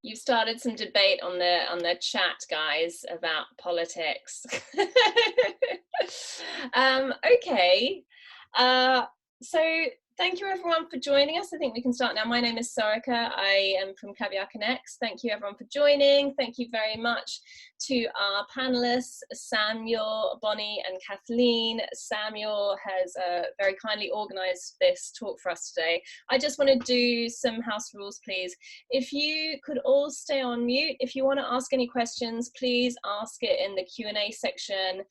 You've started some debate on the chat, guys, about politics. Okay, so thank you everyone for joining us. I think we can start now. My name is Sorika. I am from Caviar Connects. Thank you everyone for joining. Thank you very much to our panelists, Samuel, Bonnie and Kathleen. Samuel has very kindly organized this talk for us today. I just want to do some house rules, please. If you could all stay on mute, if you want to ask any questions, please ask it in the Q&A section,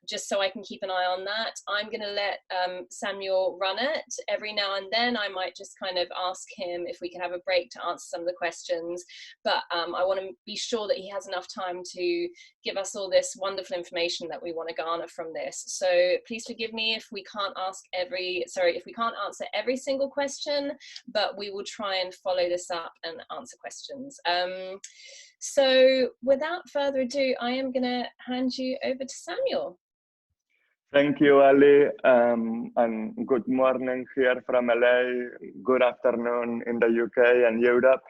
just so I can keep an eye on that. I'm going to let Samuel run it. Every now and then I might just kind of ask him if we can have a break to answer some of the questions, but I want to be sure that he has enough time to give us all this wonderful information that we want to garner from this. So please forgive me if we can't if we can't answer every single question, but we will try and follow this up and answer questions. So without further ado, I am going to hand you over to Samuel. Thank you, Ali, and good morning here from LA, good afternoon in the UK and Europe.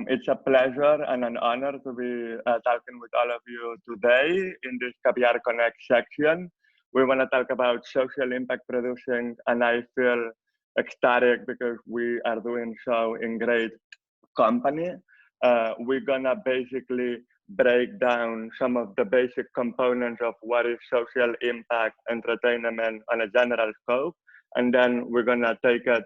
It's a pleasure and an honor to be talking with all of you today in this Caviar Connect section. We want to talk about social impact producing, and I feel ecstatic because we are doing so in great company. We're gonna basically break down some of the basic components of what is social impact entertainment on a general scope, and then we're gonna take it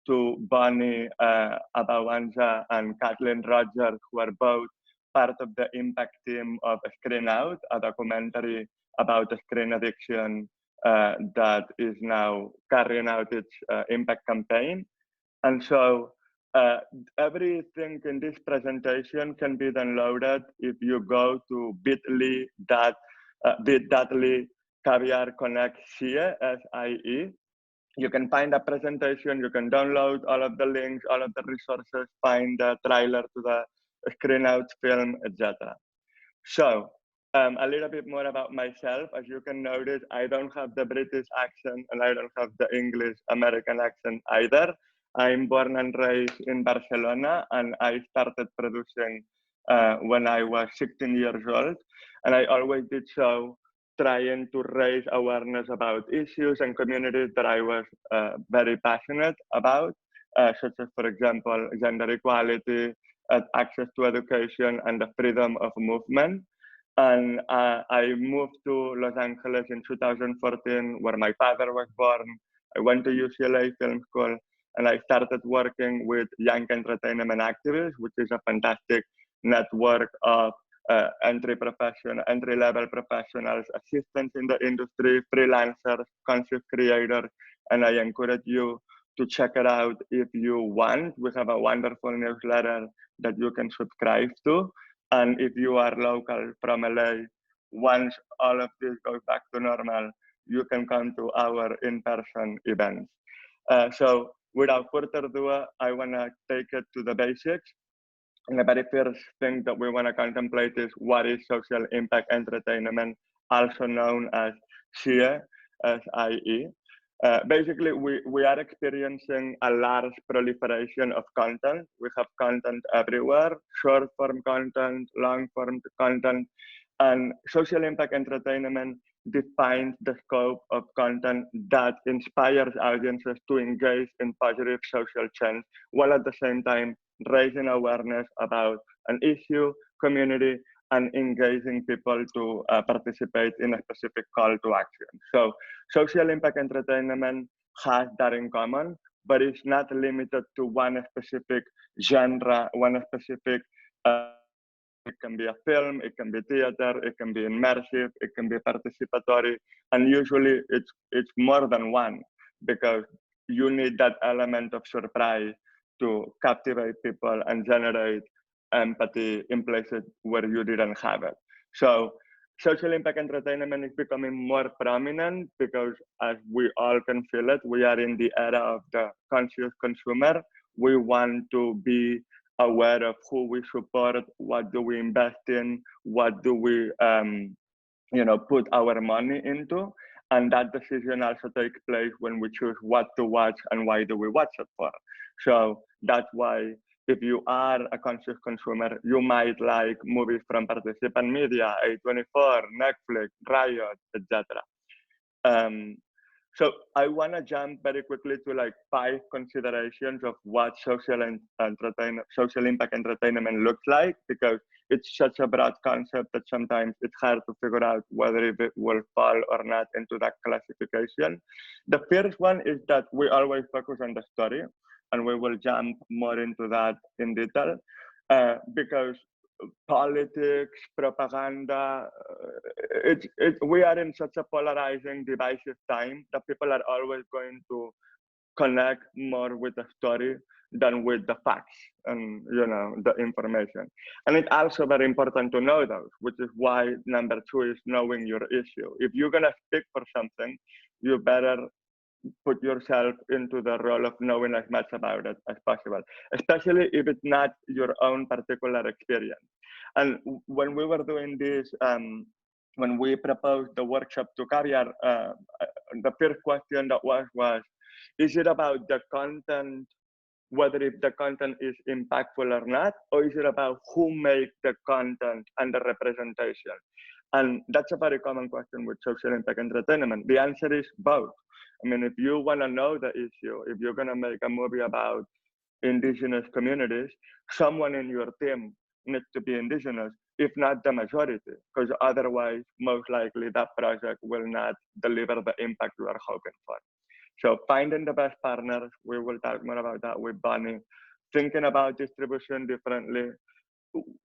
to Bonnie Abaunza and Kathleen Rodgers, who are both part of the impact team of Screen Out, a documentary about screen addiction that is now carrying out its impact campaign. And so everything in this presentation can be downloaded if you go to bit.ly Caviar Connect SIE, S-I-E. You can find a presentation, you can download all of the links, all of the resources, find the trailer to the Screen Out film, etc. So a little bit more about myself. As you can notice, I don't have the British accent and I don't have the English American accent either. I'm born and raised in Barcelona, and I started producing when I was 16 years old. And I always did so trying to raise awareness about issues and communities that I was very passionate about, such as, for example, gender equality, access to education, and the freedom of movement. And I moved to Los Angeles in 2014, where my father was born. I went to UCLA Film School, and I started working with Young Entertainment Activists, which is a fantastic network of entry-level professionals, assistants in the industry, freelancers, concept creators, and I encourage you to check it out if you want. We have a wonderful newsletter that you can subscribe to. And if you are local from LA, once all of this goes back to normal, you can come to our in-person events. So without further ado, I want to take it to the basics. And the very first thing that we want to contemplate is what is social impact entertainment, also known as SIE, S-I-E. Basically, we are experiencing a large proliferation of content. We have content everywhere, short-form content, long-form content, and social impact entertainment defines the scope of content that inspires audiences to engage in positive social change, while at the same time raising awareness about an issue, community, and engaging people to participate in a specific call to action. So social impact entertainment has that in common, but it's not limited to one specific genre, one specific, it can be a film, it can be theater, it can be immersive, it can be participatory, and usually it's more than one, because you need that element of surprise to captivate people and generate empathy in places where you didn't have it. So social impact entertainment is becoming more prominent because, as we all can feel it, we are in the era of the conscious consumer. We want to be aware of who we support, what do we invest in, what do we put our money into. And that decision also takes place when we choose what to watch and why do we watch it for. So that's why if you are a conscious consumer, you might like movies from participant media, A24, Netflix, Riot, etc. So I want to jump very quickly to like 5 considerations of what social impact entertainment looks like, because it's such a broad concept that sometimes it's hard to figure out whether it will fall or not into that classification. The first one is that we always focus on the story, and we will jump more into that in detail, because politics, propaganda, we are in such a polarizing, divisive time that people are always going to connect more with the story than with the facts and the information. And it's also very important to know those, which is why number 2 is knowing your issue. If you're gonna speak for something, you better put yourself into the role of knowing as much about it as possible, especially if it's not your own particular experience. And when we were doing this, when we proposed the workshop to Caviar, the first question that was, is it about the content, whether if the content is impactful or not, or is it about who makes the content and the representation? And that's a very common question with social impact entertainment. The answer is both. I mean, if you want to know the issue, if you're going to make a movie about indigenous communities, someone in your team needs to be indigenous, if not the majority, because otherwise, most likely that project will not deliver the impact you are hoping for. So finding the best partners, we will talk more about that with Bonnie, thinking about distribution differently.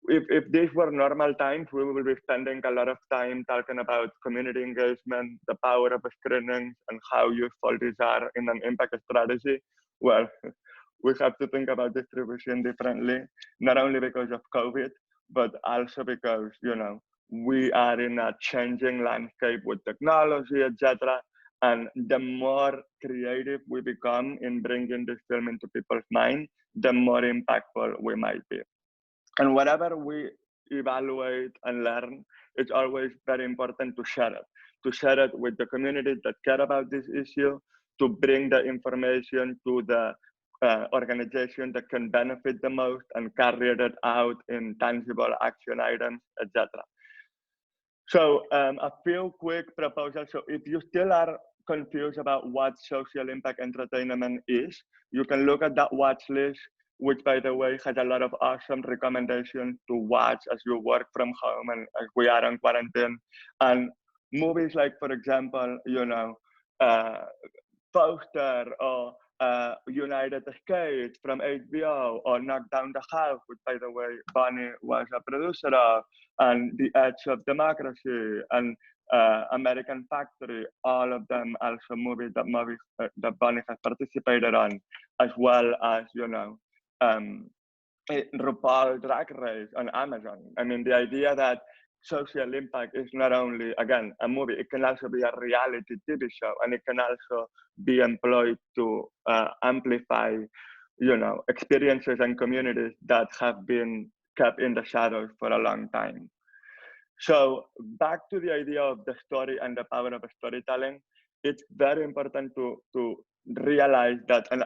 If these were normal times, we will be spending a lot of time talking about community engagement, the power of screenings, and how useful these are in an impact strategy. Well, we have to think about distribution differently, not only because of COVID, but also because, we are in a changing landscape with technology, etc. And the more creative we become in bringing this film into people's mind, the more impactful we might be. And whatever we evaluate and learn, it's always very important to share it with the community that care about this issue, to bring the information to the organization that can benefit the most and carry it out in tangible action items, etc. So a few quick proposals. So if you still are confused about what social impact entertainment is, you can look at that watch list, which, by the way, has a lot of awesome recommendations to watch as you work from home and as we are on quarantine. And movies like, for example, Poster or United States from HBO, or Knock Down the House, which, by the way, Bonnie was a producer of, and The Edge of Democracy, and American Factory, all of them also movies that Bonnie has participated on, as well as, RuPaul Drag Race on Amazon. I mean, the idea that social impact is not only, again, a movie, it can also be a reality TV show, and it can also be employed to amplify, experiences and communities that have been kept in the shadows for a long time. So back to the idea of the story and the power of storytelling, it's very important to realize that, and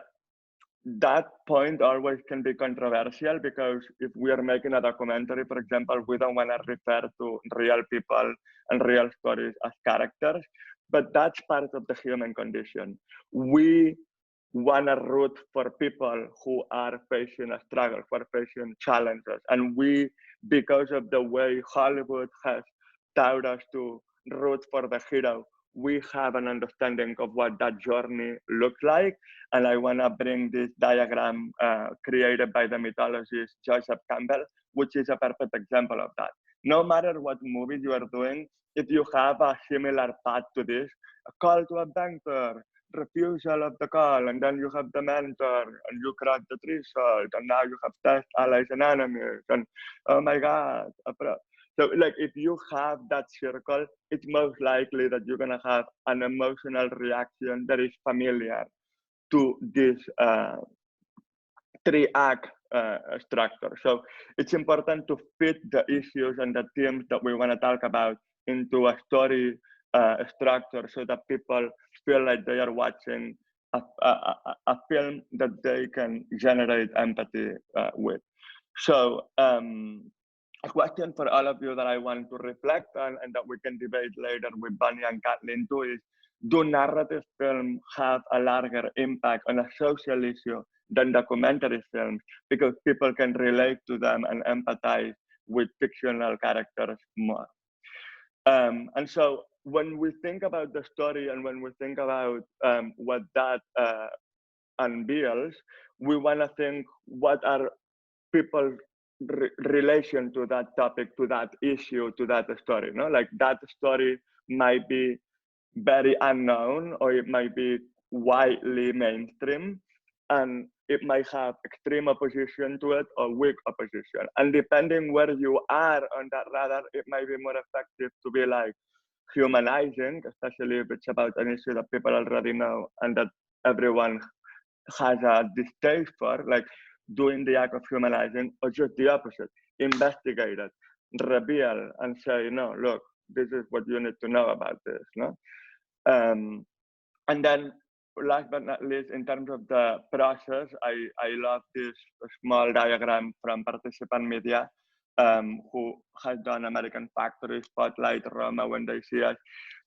that point always can be controversial, because if we are making a documentary, for example, we don't want to refer to real people and real stories as characters, but that's part of the human condition. We want to root for people who are facing a struggle, who are facing challenges. And we, because of the way Hollywood has taught us to root for the hero, we have an understanding of what that journey looks like. And I want to bring this diagram created by the mythologist Joseph Campbell, which is a perfect example of that. No matter what movie you are doing, if you have a similar path to this, a call to a banker, refusal of the call, and then you have the mentor, and you crack the threshold, and now you have test allies and enemies, and oh my God. So like, if you have that circle, it's most likely that you're gonna have an emotional reaction that is familiar to this 3-act structure. So it's important to fit the issues and the themes that we wanna talk about into a story structure, so that people feel like they are watching a film that they can generate empathy with. So a question for all of you that I want to reflect on and that we can debate later with Bonnie and Kathleen too is, do narrative films have a larger impact on a social issue than documentary films because people can relate to them and empathize with fictional characters more? And so when we think about the story and when we think about what that unveils, we want to think what are people's relation to that topic, to that issue, to that story. No, like that story might be very unknown or it might be widely mainstream, and it might have extreme opposition to it or weak opposition. And depending where you are on that radar, it might be more effective to be like humanizing, especially if it's about an issue that people already know and that everyone has a distaste for, like doing the act of humanizing, or just the opposite, investigate it, reveal, and say, no, look, this is what you need to know about this. No, and then last but not least, in terms of the process, I love this small diagram from Participant Media, who has done American Factory, Spotlight, Roma, When They See Us,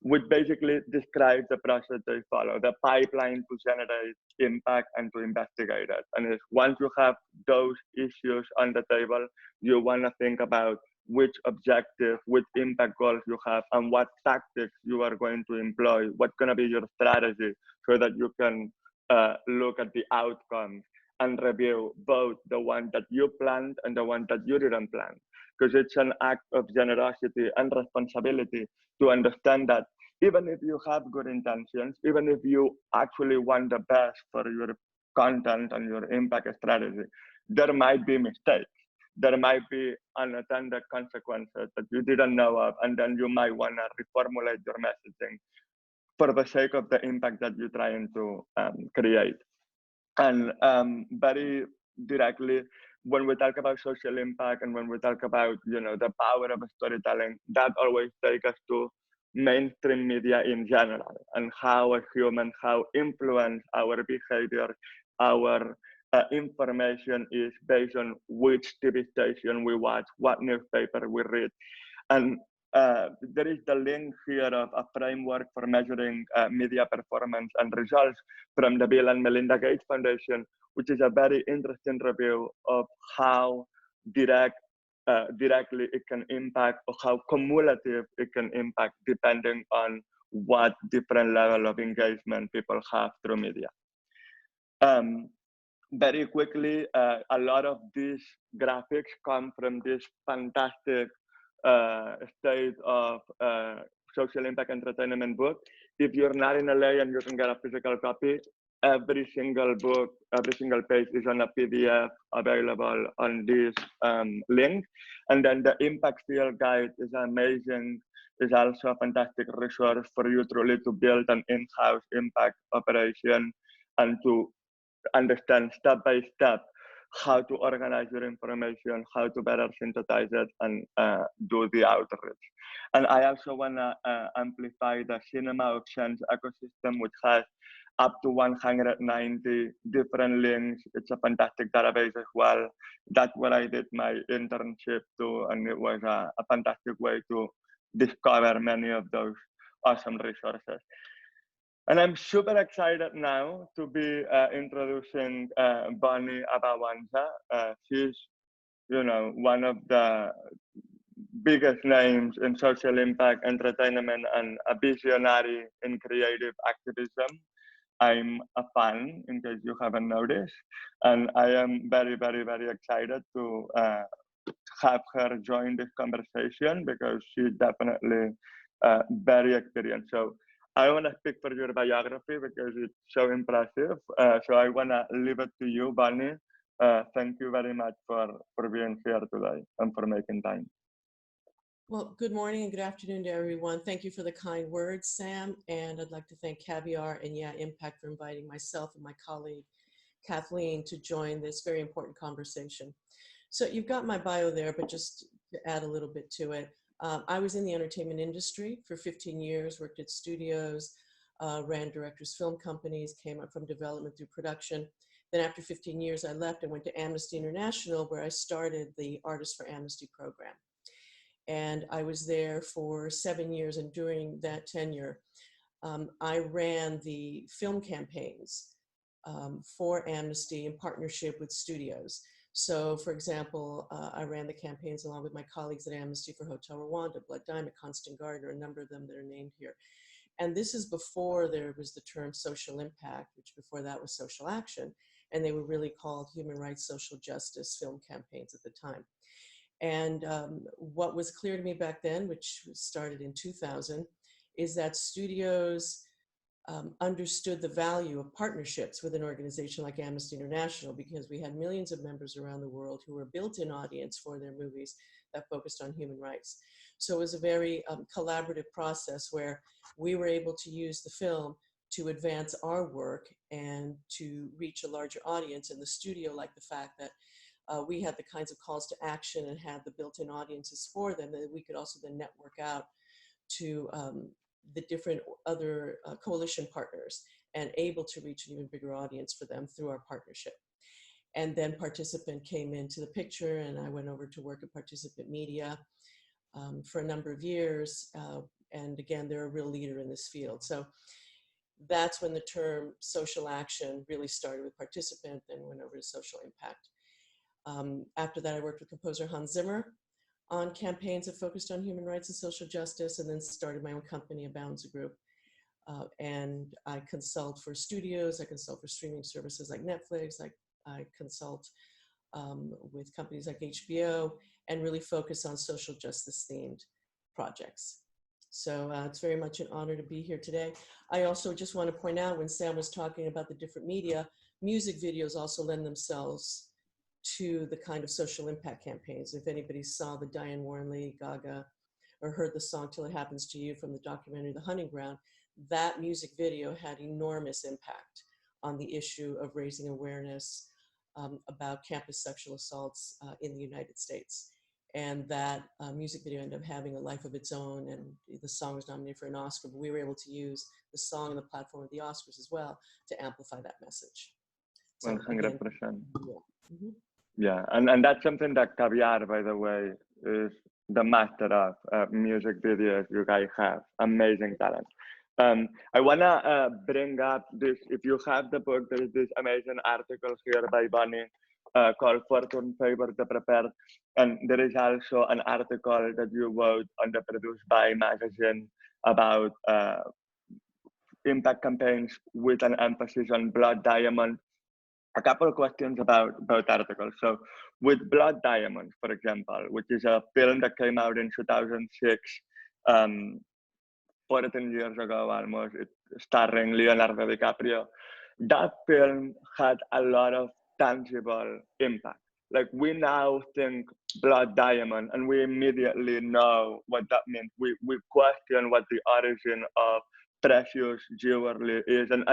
which basically describes the process they follow, the pipeline to generate impact and to investigate it. And once you have those issues on the table, you want to think about which objective, which impact goals you have, and what tactics you are going to employ, what's going to be your strategy so that you can look at the outcomes and review both the one that you planned and the one that you didn't plan. Because it's an act of generosity and responsibility to understand that even if you have good intentions, even if you actually want the best for your content and your impact strategy, there might be mistakes. There might be unintended consequences that you didn't know of, and then you might want to reformulate your messaging for the sake of the impact that you're trying to create. And very directly, when we talk about social impact and when we talk about, you know, the power of storytelling, that always takes us to mainstream media in general and how a human, how influence our behavior, our information is based on which TV station we watch, what newspaper we read. And there is the link here of a framework for measuring media performance and results from the Bill and Melinda Gates Foundation, which is a very interesting review of how directly it can impact or how cumulative it can impact depending on what different level of engagement people have through media. Very quickly, a lot of these graphics come from this fantastic state of social impact entertainment book. If you're not in LA and you can get a physical copy, every single book, every single page is on a PDF available on this link. And then the impact field guide is amazing. It's also a fantastic resource for you truly to build an in-house impact operation and to understand step by step how to organize your information, how to better synthesize it, and do the outreach. And I also want to amplify the Cinema of Sense ecosystem, which has up to 190 different links. It's a fantastic database as well. That's where I did my internship too, and it was a fantastic way to discover many of those awesome resources. And I'm super excited now to be introducing Bonnie Abaunza. She's, you know, one of the biggest names in social impact entertainment and a visionary in creative activism. I'm a fan, in case you haven't noticed, and I am very, very, very excited to have her join this conversation because she's definitely very experienced. So I want to speak for your biography because it's so impressive. So I want to leave it to you, Bonnie. Thank you very much for being here today and for making time. Well, good morning and good afternoon to everyone. Thank you for the kind words, Sam. And I'd like to thank Caviar and Impact for inviting myself and my colleague, Kathleen, to join this very important conversation. So you've got my bio there, but just to add a little bit to it. I was in the entertainment industry for 15 years, worked at studios, ran directors' film companies, came up from development through production. Then after 15 years, I left and went to Amnesty International, where I started the Artists for Amnesty program. And I was there for 7 years, and during that tenure, I ran the film campaigns for Amnesty in partnership with studios. So, for example, I ran the campaigns along with my colleagues at Amnesty for Hotel Rwanda, Blood Diamond, Constant Gardener, a number of them that are named here. And this is before there was the term social impact, which before that was social action. And they were really called human rights, social justice film campaigns at the time. And what was clear to me back then, which started in 2000, is that studios understood the value of partnerships with an organization like Amnesty International, because we had millions of members around the world who were a built-in audience for their movies that focused on human rights. So it was a very collaborative process where we were able to use the film to advance our work and to reach a larger audience. And the studio liked the fact that we had the kinds of calls to action and had the built-in audiences for them, that we could also then network out to the different other coalition partners and able to reach an even bigger audience for them through our partnership. And then Participant came into the picture, and I went over to work at Participant Media for a number of years. And again, they're a real leader in this field. So that's when the term social action really started with Participant, then went over to social impact. After that, I worked with composer Hans Zimmer on campaigns that focused on human rights and social justice, and then started my own company, Abaunza Group. And I consult for studios, I consult for streaming services like Netflix, I consult with companies like HBO, and really focus on social justice themed projects. So it's very much an honor to be here today. I also just want to point out, when Sam was talking about the different media, music videos also lend themselves to the kind of social impact campaigns. If anybody saw the Diane Warren, Lady Gaga, or heard the song Till It Happens to You from the documentary The Hunting Ground, that music video had enormous impact on the issue of raising awareness about campus sexual assaults in the United States. And that music video ended up having a life of its own, and the song was nominated for an Oscar, but we were able to use the song and the platform of the Oscars as well to amplify that message. So, 100%. Yeah. Yeah, and that's something that Caviar, by the way, is the master of music videos. You guys have amazing talent. I wanna bring up this. If you have the book, there is this amazing article here by Bonnie called "Fortune Favors the Prepared," and there is also an article that you wrote on the Produced By magazine about impact campaigns with an emphasis on Blood Diamond. A couple of questions about both articles. So with Blood Diamond, for example, which is a film that came out in 2006, 14 years ago almost, starring Leonardo DiCaprio, that film had a lot of tangible impact. Like, we now think Blood Diamond and we immediately know what that means. We question what the origin of precious jewelry is, and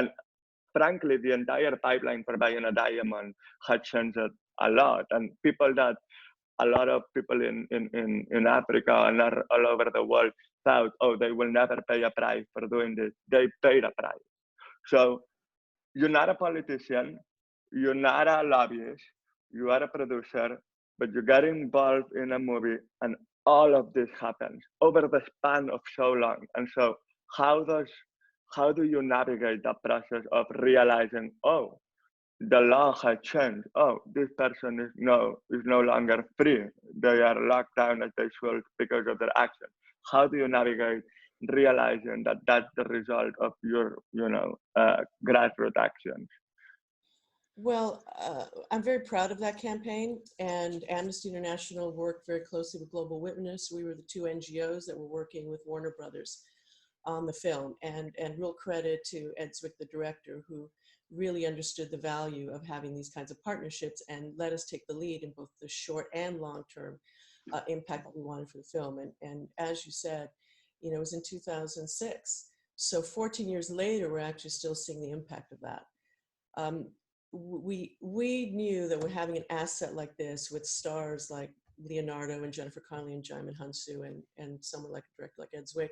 frankly, the entire pipeline for buying a diamond had changed a lot. And a lot of people in Africa and all over the world thought, oh, they will never pay a price for doing this. They paid a price. So you're not a politician, you're not a lobbyist, you are a producer, but you get involved in a movie, and all of this happens over the span of so long. And so how do you navigate the process of realizing, oh, the law has changed. Oh, this person is no longer free. They are locked down as they should because of their action. How do you navigate realizing that that's the result of your, grassroots actions? Well, I'm very proud of that campaign, and Amnesty International worked very closely with Global Witness. We were the two NGOs that were working with Warner Brothers on the film, and real credit to Ed Zwick, the director, who really understood the value of having these kinds of partnerships and let us take the lead in both the short and long-term impact that we wanted for the film. And as you said, it was in 2006. So 14 years later, we're actually still seeing the impact of that. We knew that we're having an asset like this with stars like Leonardo and Jennifer Connelly and Jaimin Hansu and someone like a director like Ed Zwick,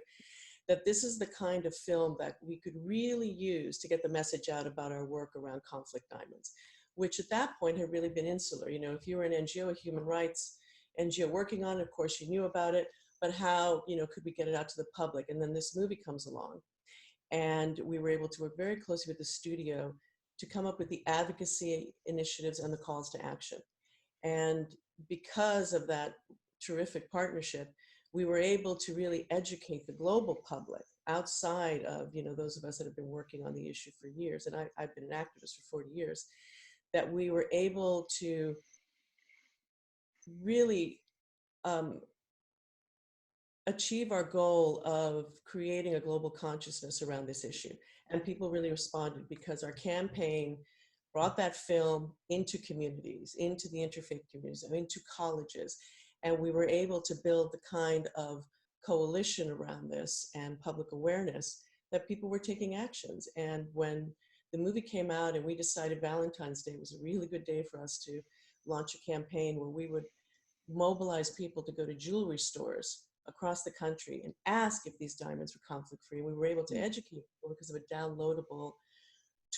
that this is the kind of film that we could really use to get the message out about our work around conflict diamonds, which at that point had really been insular. You know, if you were an NGO, a human rights NGO working on it, of course you knew about it, but how, you know, could we get it out to the public? And then this movie comes along, and we were able to work very closely with the studio to come up with the advocacy initiatives and the calls to action. And because of that terrific partnership, we were able to really educate the global public outside of, you know, those of us that have been working on the issue for years, and I've been an activist for 40 years, that we were able to really achieve our goal of creating a global consciousness around this issue. And people really responded because our campaign brought that film into communities, into the interfaith communities, into colleges. And we were able to build the kind of coalition around this and public awareness that people were taking actions. And when the movie came out and we decided Valentine's Day was a really good day for us to launch a campaign where we would mobilize people to go to jewelry stores across the country and ask if these diamonds were conflict free. We were able to educate people because of a downloadable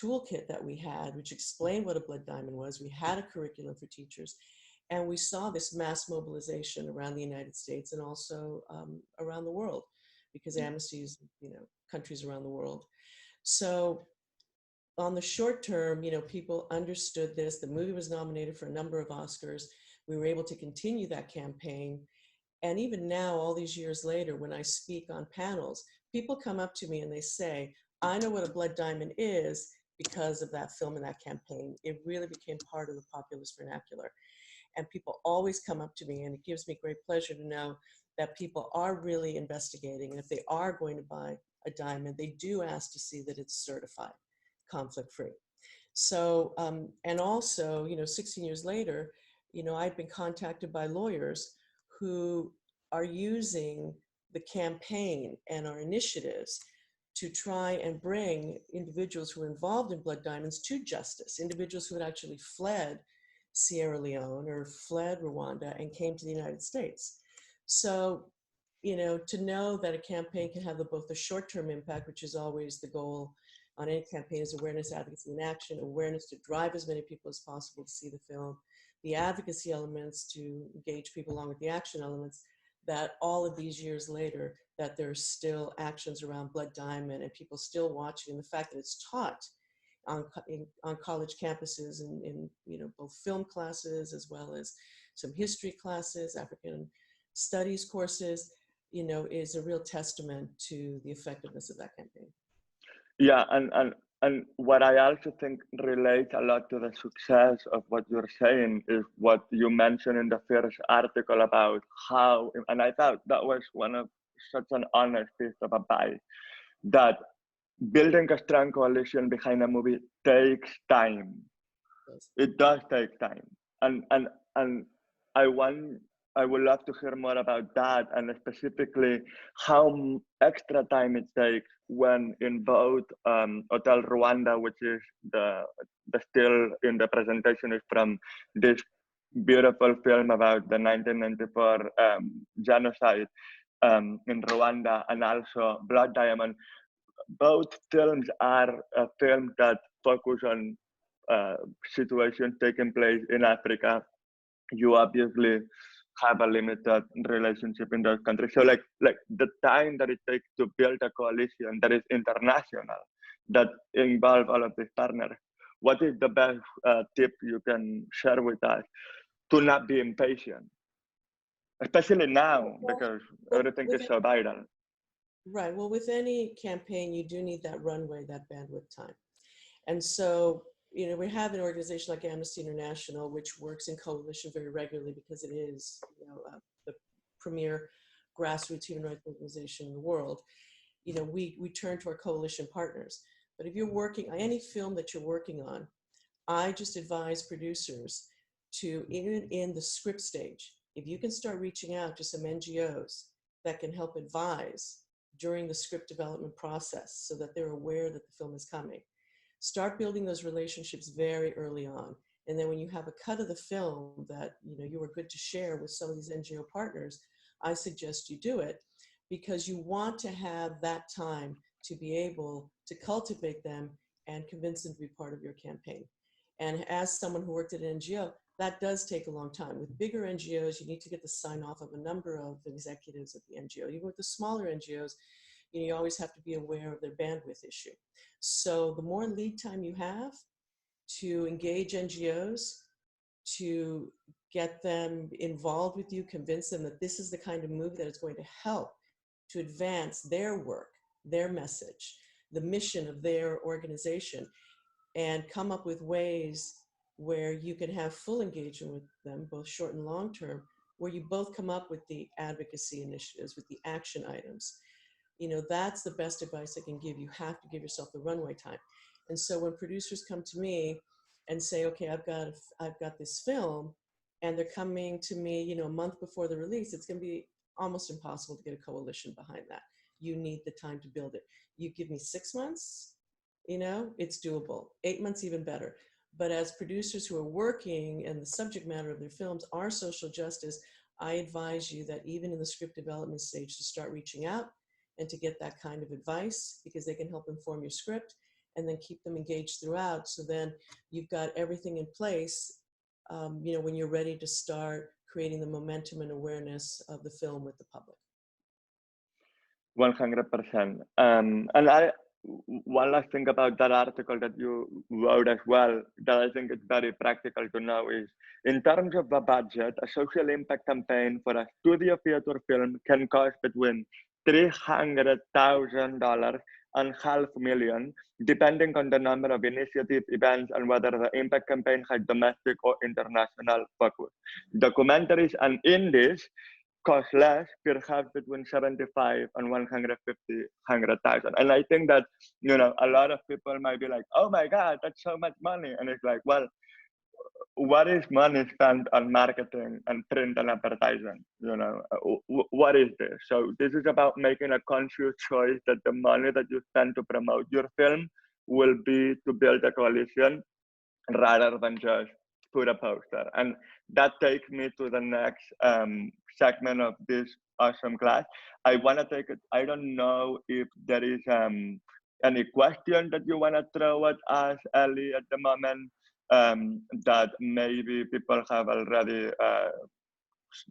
toolkit that we had, which explained what a blood diamond was. We had a curriculum for teachers, and we saw this mass mobilization around the United States and also around the world, because Amnesty is, you know, countries around the world. So on the short term, you know, people understood this. The movie was nominated for a number of Oscars. We were able to continue that campaign. And even now, all these years later, when I speak on panels, people come up to me and they say, I know what a blood diamond is because of that film and that campaign. It really became part of the populist vernacular. And people always come up to me, and it gives me great pleasure to know that people are really investigating. And if they are going to buy a diamond, they do ask to see that it's certified conflict-free. So, and also, you know, 16 years later, you know, I've been contacted by lawyers who are using the campaign and our initiatives to try and bring individuals who were involved in blood diamonds to justice, individuals who had actually fled Sierra Leone or fled Rwanda and came to the United States. So, you know, to know that a campaign can have both the short-term impact, which is always the goal on any campaign, is awareness, advocacy, and action, awareness to drive as many people as possible to see the film, the advocacy elements to engage people along with the action elements, that all of these years later, that there's still actions around blood diamond and people still watching, and the fact that it's taught on college campuses in you know, both film classes as well as some history classes, African studies courses, you know, is a real testament to the effectiveness of that campaign. Yeah, and what I also think relates a lot to the success of what you're saying is what you mentioned in the first article about how, and I thought that was one of such an honest piece of advice, that building a strong coalition behind a movie takes time. It does take time, and I would love to hear more about that, and specifically how extra time it takes when in both Hotel Rwanda, which is the still in the presentation is from this beautiful film about the 1994 genocide in Rwanda, and also Blood Diamond. Both films are films that focus on situations taking place in Africa. You obviously have a limited relationship in those countries. So like the time that it takes to build a coalition that is international, that involve all of these partners, what is the best tip you can share with us to not be impatient? Especially now, because everything is so viral. Right, well, with any campaign, you do need that runway, that bandwidth time. And so, you know, we have an organization like Amnesty International, which works in coalition very regularly because it is, you know, the premier grassroots human rights organization in the world. You know, we turn to our coalition partners. But if you're working on any film that you're working on, I just advise producers to, even in the script stage, if you can start reaching out to some NGOs that can help advise during the script development process so that they're aware that the film is coming. Start building those relationships very early on. And then when you have a cut of the film that, you know, you are good to share with some of these NGO partners, I suggest you do it. because you want to have that time to be able to cultivate them and convince them to be part of your campaign. And as someone who worked at an NGO, that does take a long time. With bigger NGOs, you need to get the sign off of a number of executives at the NGO. Even with the smaller NGOs, you always have to be aware of their bandwidth issue. So the more lead time you have to engage NGOs, to get them involved with you, convince them that this is the kind of move that is going to help to advance their work, their message, the mission of their organization, and come up with ways where you can have full engagement with them, both short and long term, where you both come up with the advocacy initiatives, with the action items. That's the best advice I can give. You have to give yourself the runway time. And so when producers come to me and say, okay, I've got this film, and they're coming to me, a month before the release, it's going to be almost impossible to get a coalition behind that. You need the time to build it. You give me 6 months, it's doable. 8 months, even better. But as producers who are working and the subject matter of their films are social justice, I advise you that even in the script development stage to start reaching out and to get that kind of advice, because they can help inform your script and then keep them engaged throughout. So then you've got everything in place, when you're ready to start creating the momentum and awareness of the film with the public. 100%. One last thing about that article that you wrote as well, that I think is very practical to know, is in terms of the budget, a social impact campaign for a studio theater film can cost between $300,000 and $500,000, depending on the number of initiative events and whether the impact campaign has domestic or international focus. Documentaries and indies cost less, perhaps between 75 and 100,000. And I think that, a lot of people might be like, oh my God, that's so much money. And it's like, well, what is money spent on marketing and print and advertising? What is this? So this is about making a conscious choice that the money that you spend to promote your film will be to build a coalition rather than just put a poster. And that takes me to the next segment of this awesome class. I want to take it. I don't know if there is any question that you want to throw at us, Ellie, at the moment, that maybe people have already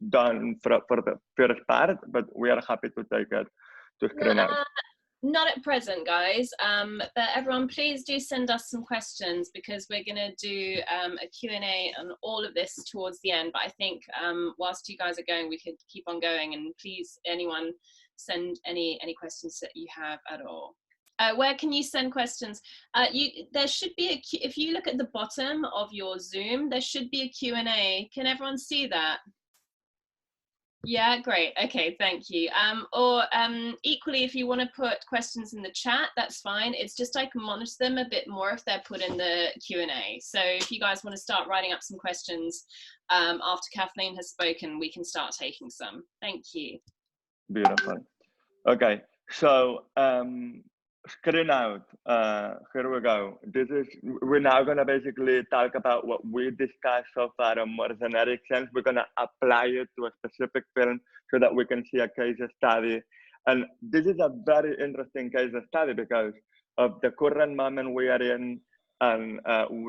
done for the first part, but we are happy to take it to screen out. Not at present, guys, but everyone, please do send us some questions, because we're going to do a Q&A on all of this towards the end. But I think whilst you guys are going, we could keep on going, and please, anyone, send any questions that you have at all. Where can you send questions? There should be if you look at the bottom of your Zoom, there should be a Q&A. Can everyone see that? Yeah, great. Okay, thank you. Or equally, if you want to put questions in the chat, that's fine. It's just I can monitor them a bit more if they're put in the Q&A. So if you guys want to start writing up some questions after Kathleen has spoken, we can start taking some. Thank you. Beautiful. Okay, so screen out. Here we go. We're now going to basically talk about what we discussed so far in more generic sense. We're going to apply it to a specific film so that we can see a case study. And this is a very interesting case study because of the current moment we are in and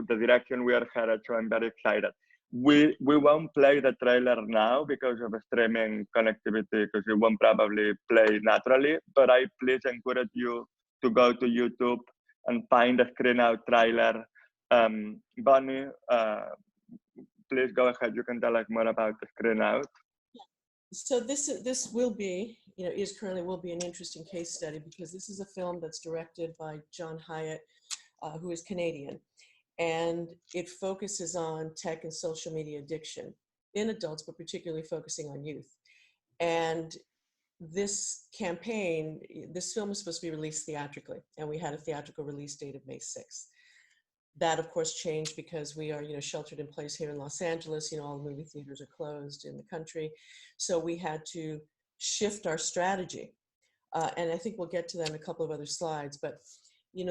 the direction we are headed. So I'm very excited. We won't play the trailer now because of streaming connectivity, because it won't probably play naturally, but I please encourage you to go to YouTube and find the screen out trailer. Bonnie, please go ahead. You can tell us more about the screen out. So this will be, currently will be an interesting case study, because this is a film that's directed by John Hyatt, who is Canadian. And it focuses on tech and social media addiction in adults, but particularly focusing on youth. And this campaign, this film was supposed to be released theatrically, and we had a theatrical release date of May 6th. That, of course, changed because we are, sheltered in place here in Los Angeles. All the movie theaters are closed in the country. So we had to shift our strategy. And I think we'll get to that in a couple of other slides. But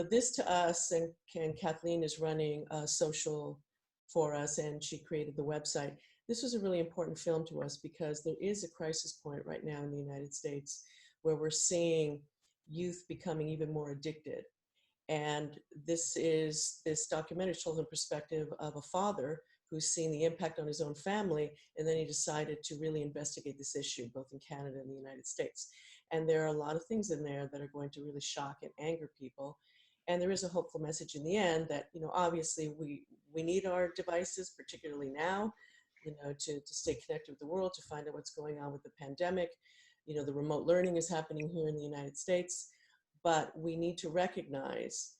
this to us, and Kathleen is running social for us, and she created the website. This was a really important film to us because there is a crisis point right now in the United States where we're seeing youth becoming even more addicted. And this documentary told the perspective of a father who's seen the impact on his own family, and then he decided to really investigate this issue, both in Canada and the United States. And there are a lot of things in there that are going to really shock and anger people. And there is a hopeful message in the end that, you know, obviously we need our devices, particularly now, you know, to stay connected with the world, to find out what's going on with the pandemic. You know, the remote learning is happening here in the United States, but we need to recognize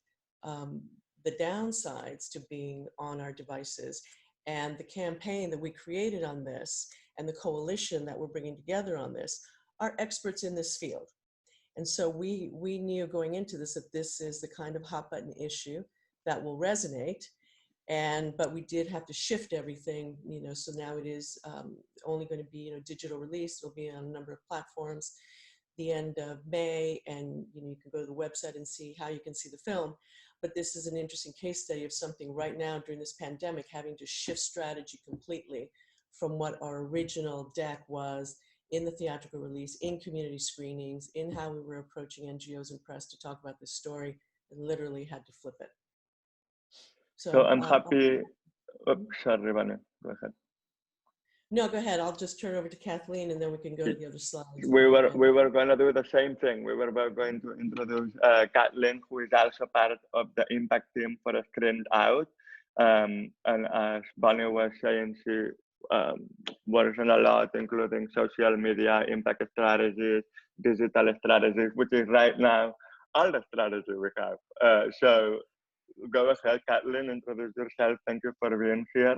the downsides to being on our devices. And the campaign that we created on this and the coalition that we're bringing together on this are experts in this field. And so we knew going into this that this is the kind of hot button issue that will resonate. But we did have to shift everything, you know, so now it is only going to be, you know, digital release. It'll be on a number of platforms the end of May, and you know, you can go to the website and see how you can see the film. But this is an interesting case study of something right now during this pandemic having to shift strategy completely from what our original deck was in the theatrical release, in community screenings, in how we were approaching NGOs and press to talk about this story, and literally had to flip it. So I'm happy. Sorry, Bonnie, go ahead. No, go ahead. I'll just turn over to Kathleen, and then we can go to the other slides. We were going to do the same thing. We were going to introduce Kathleen, who is also part of the impact team for Screened Out. And as Bonnie was saying, she works on a lot, including social media, impact strategies, digital strategies, which is right now all the strategy we have. So go ahead, Kathleen, introduce yourself. Thank you for being here.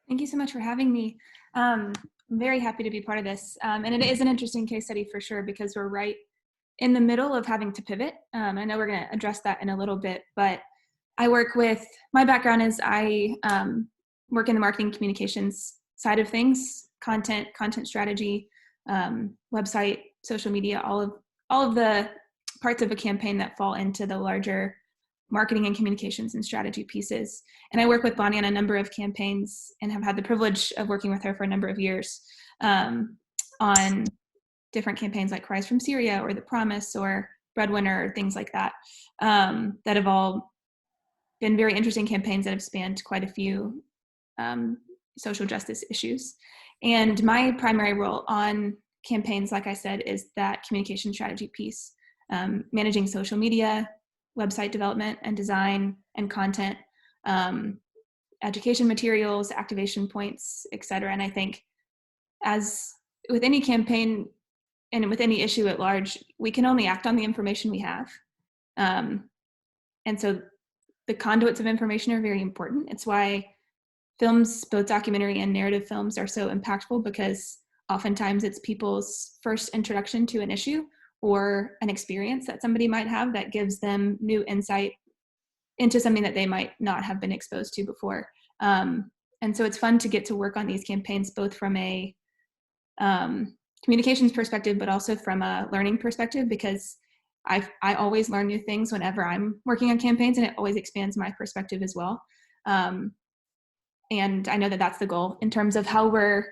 Thank you so much for having me. I'm very happy to be part of this. And it is an interesting case study for sure, because we're right in the middle of having to pivot. I know we're going to address that in a little bit, but I work with, my background is I work in the marketing communications side of things, content strategy, website, social media, all of the parts of a campaign that fall into the larger marketing and communications and strategy pieces. And I work with Bonnie on a number of campaigns and have had the privilege of working with her for a number of years on different campaigns like Cries from Syria or The Promise or Breadwinner or things like that, that have all been very interesting campaigns that have spanned quite a few social justice issues. And my primary role on campaigns, like I said, is that communication strategy piece, managing social media, website development and design and content, education materials, activation points, et cetera. And I think as with any campaign and with any issue at large, we can only act on the information we have. And so the conduits of information are very important. It's why films, both documentary and narrative films, are so impactful, because oftentimes it's people's first introduction to an issue or an experience that somebody might have that gives them new insight into something that they might not have been exposed to before. And so it's fun to get to work on these campaigns, both from a communications perspective, but also from a learning perspective, because I always learn new things whenever I'm working on campaigns, and it always expands my perspective as well. And I know that that's the goal in terms of how we're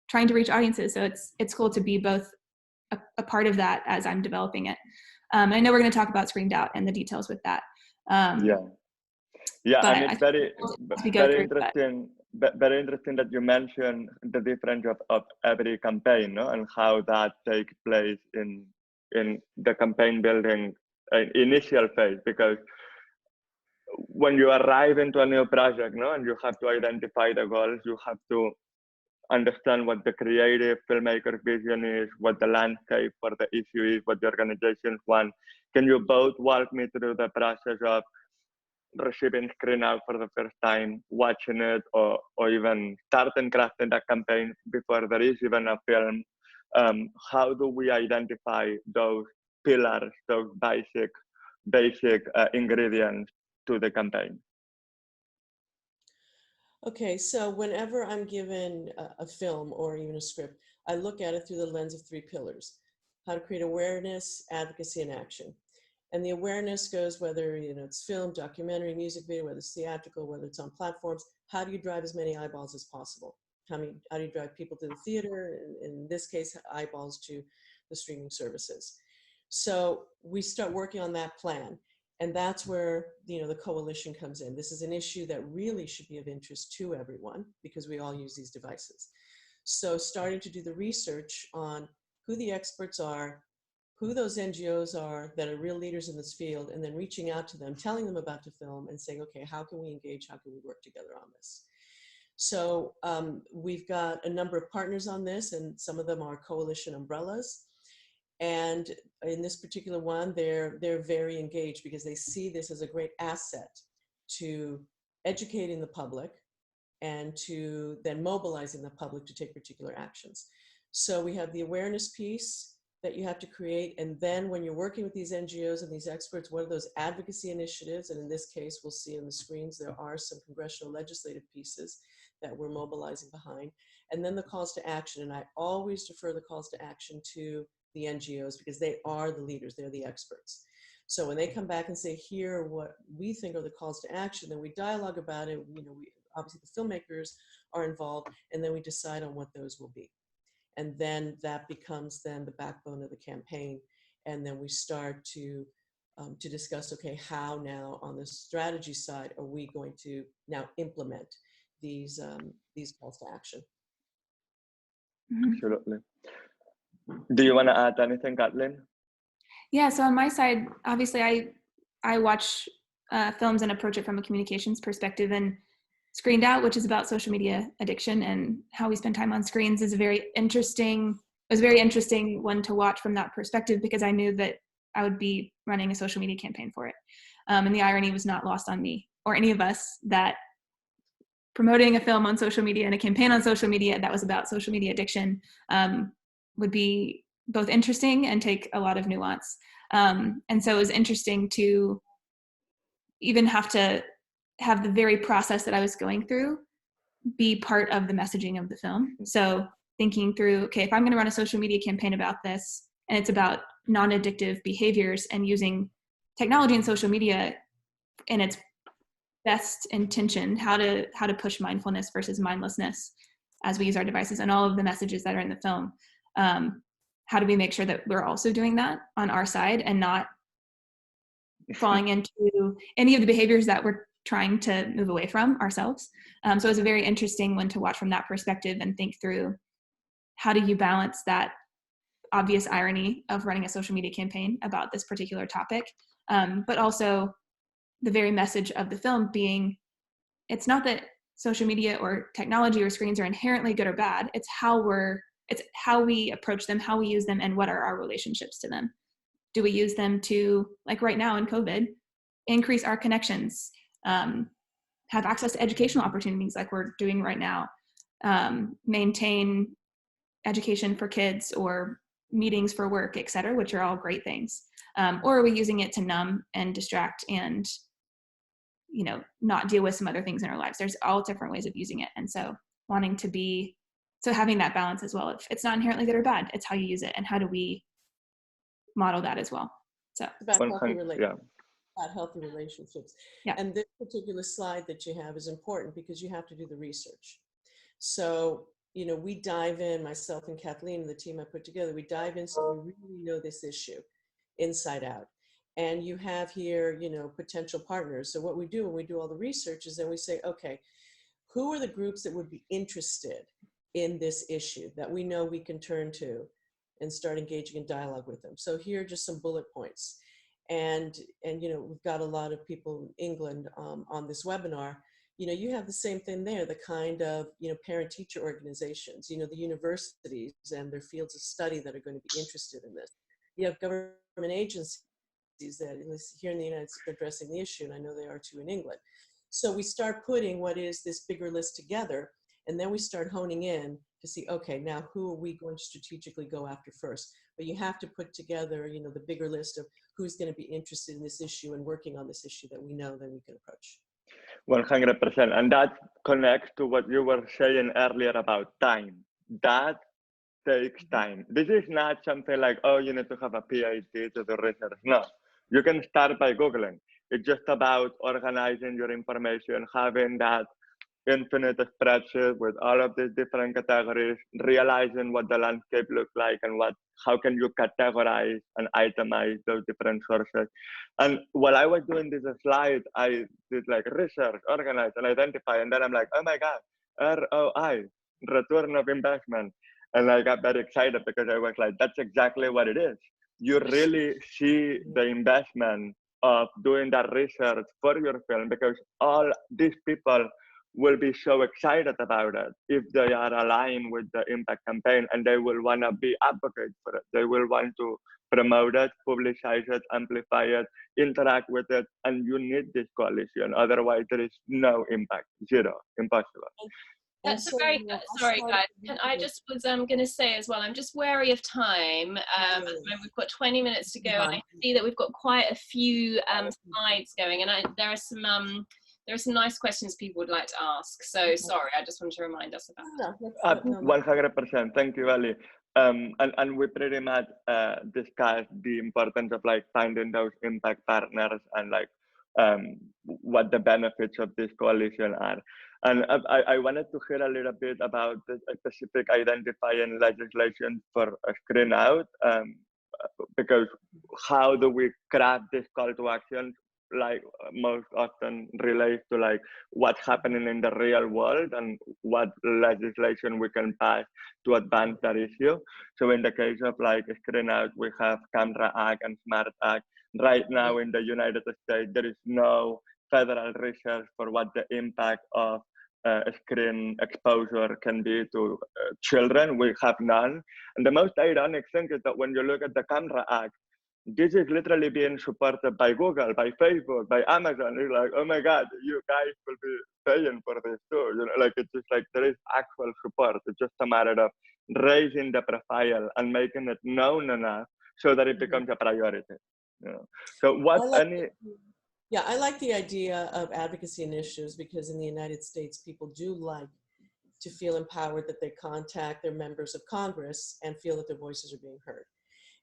trying to reach audiences. So it's cool to be both a part of that as I'm developing it. And I know we're going to talk about Screened Out and the details with that. Yeah, and it's very interesting. Very interesting that you mentioned the difference of every campaign, no? And how that takes place in the campaign building initial phase. Because when you arrive into a new project, no, and you have to identify the goals, you have to understand what the creative filmmaker vision is, what the landscape for the issue is, what the organizations want. Can you both walk me through the process of receiving Screened Out for the first time, watching it, or even starting crafting that campaign before there is even a film? How do we identify those pillars, those basic ingredients to the campaign? Okay, so whenever I'm given a film or even a script, I look at it through the lens of 3 pillars: how to create awareness, advocacy, and action. And the awareness goes whether it's film, documentary, music video, whether it's theatrical, whether it's on platforms. How do you drive as many eyeballs as possible? How do you drive people to the theater? In this case, eyeballs to the streaming services. So we start working on that plan. And that's where, the coalition comes in. This is an issue that really should be of interest to everyone because we all use these devices. So starting to do the research on who the experts are, who those NGOs are that are real leaders in this field, and then reaching out to them, telling them about the film and saying, okay, how can we engage? How can we work together on this? So we've got a number of partners on this, and some of them are coalition umbrellas. And in this particular one, they're very engaged because they see this as a great asset to educating the public and to then mobilizing the public to take particular actions. So we have the awareness piece that you have to create. And then when you're working with these NGOs and these experts, what are those advocacy initiatives? And in this case, we'll see on the screens, there are some congressional legislative pieces that we're mobilizing behind. And then the calls to action. And I always defer the calls to action to the NGOs because they are the leaders, they're the experts. So when they come back and say, here are what we think are the calls to action, then we dialogue about it. Obviously the filmmakers are involved, and then we decide on what those will be. And then that becomes then the backbone of the campaign. And then we start to discuss, okay, how now on the strategy side are we going to now implement these calls to action? Absolutely. Do you want to add anything, Kathleen? Yeah, so on my side, obviously I watch films and approach it from a communications perspective, and Screened Out, which is about social media addiction and how we spend time on screens, is a very interesting one to watch from that perspective, because I knew that I would be running a social media campaign for it. And the irony was not lost on me or any of us that promoting a film on social media and a campaign on social media that was about social media addiction would be both interesting and take a lot of nuance. And so it was interesting to even have to have the very process that I was going through be part of the messaging of the film. So thinking through, okay, if I'm going to run a social media campaign about this, and it's about non-addictive behaviors and using technology and social media in its best intention, how to push mindfulness versus mindlessness as we use our devices, and all of the messages that are in the film. How do we make sure that we're also doing that on our side and not falling into any of the behaviors that we're trying to move away from ourselves? So it was a very interesting one to watch from that perspective and think through, how do you balance that obvious irony of running a social media campaign about this particular topic, but also the very message of the film being, it's not that social media or technology or screens are inherently good or bad, it's how we approach them, how we use them, and what are our relationships to them. Do we use them to, like right now in COVID, increase our connections, have access to educational opportunities like we're doing right now, maintain education for kids or meetings for work, et cetera, which are all great things? Or are we using it to numb and distract and, not deal with some other things in our lives? There's all different ways of using it. And so having that balance as well. If it's not inherently good or bad, it's how you use it and how do we model that as well. So about healthy relationships. Yeah. And this particular slide that you have is important because you have to do the research. So, we dive in, myself and Kathleen, the team I put together, we dive in so we really know this issue inside out. And you have here, potential partners. So what we do when we do all the research is then we say, okay, who are the groups that would be interested in this issue that we know we can turn to and start engaging in dialogue with them? So here are just some bullet points. And we've got a lot of people in England on this webinar. You have the same thing there, the kind of, parent-teacher organizations, the universities and their fields of study that are going to be interested in this. You have government agencies that, at least here in the United States, are addressing the issue, and I know they are too in England. So we start putting what is this bigger list together, and then we start honing in to see, okay, now who are we going to strategically go after first? But you have to put together, the bigger list of who's going to be interested in this issue and working on this issue that we know that we can approach. 100%. And that connects to what you were saying earlier about time. That takes time. This is not something like, oh, you need to have a PhD to do research. No, you can start by Googling. It's just about organizing your information, having that infinite spreadsheet with all of these different categories, realizing what the landscape looks like and how can you categorize and itemize those different sources. And while I was doing this slide, I did like research, organize, and identify, and then I'm like, oh my God, ROI, return of investment. And I got very excited because I was like, that's exactly what it is. You really see the investment of doing that research for your film, because all these people will be so excited about it if they are aligned with the impact campaign, and they will want to be advocates for it. They will want to promote it, publicize it, amplify it, interact with it, and you need this coalition. Otherwise, there is no impact, zero, impossible. That's a very good, sorry guys, and I just was going to say as well, I'm just wary of time. We've got 20 minutes to go, and I see that we've got quite a few slides going, and there are some nice questions people would like to ask. So sorry, I just want to remind us about that. 100%. Thank you, Ali. And we pretty much discussed the importance of like finding those impact partners and like what the benefits of this coalition are. And I wanted to hear a little bit about the specific identifying legislation for Screen Out, because how do we craft this call to action? Like most often relates to like what's happening in the real world and what legislation we can pass to advance that issue. So in the case of like Screen Out, we have Camera Act and Smart Act. Right now in the United States, there is no federal research for what the impact of screen exposure can be to children. We have none. And the most ironic thing is that when you look at the Camera Act, this is literally being supported by Google, by Facebook, by Amazon. It's like, oh my God, you guys will be paying for this too. You know, like it's just like there is actual support. It's just a matter of raising the profile and making it known enough so that it becomes a priority. You know? So Yeah, I like the idea of advocacy initiatives, because in the United States, people do like to feel empowered that they contact their members of Congress and feel that their voices are being heard.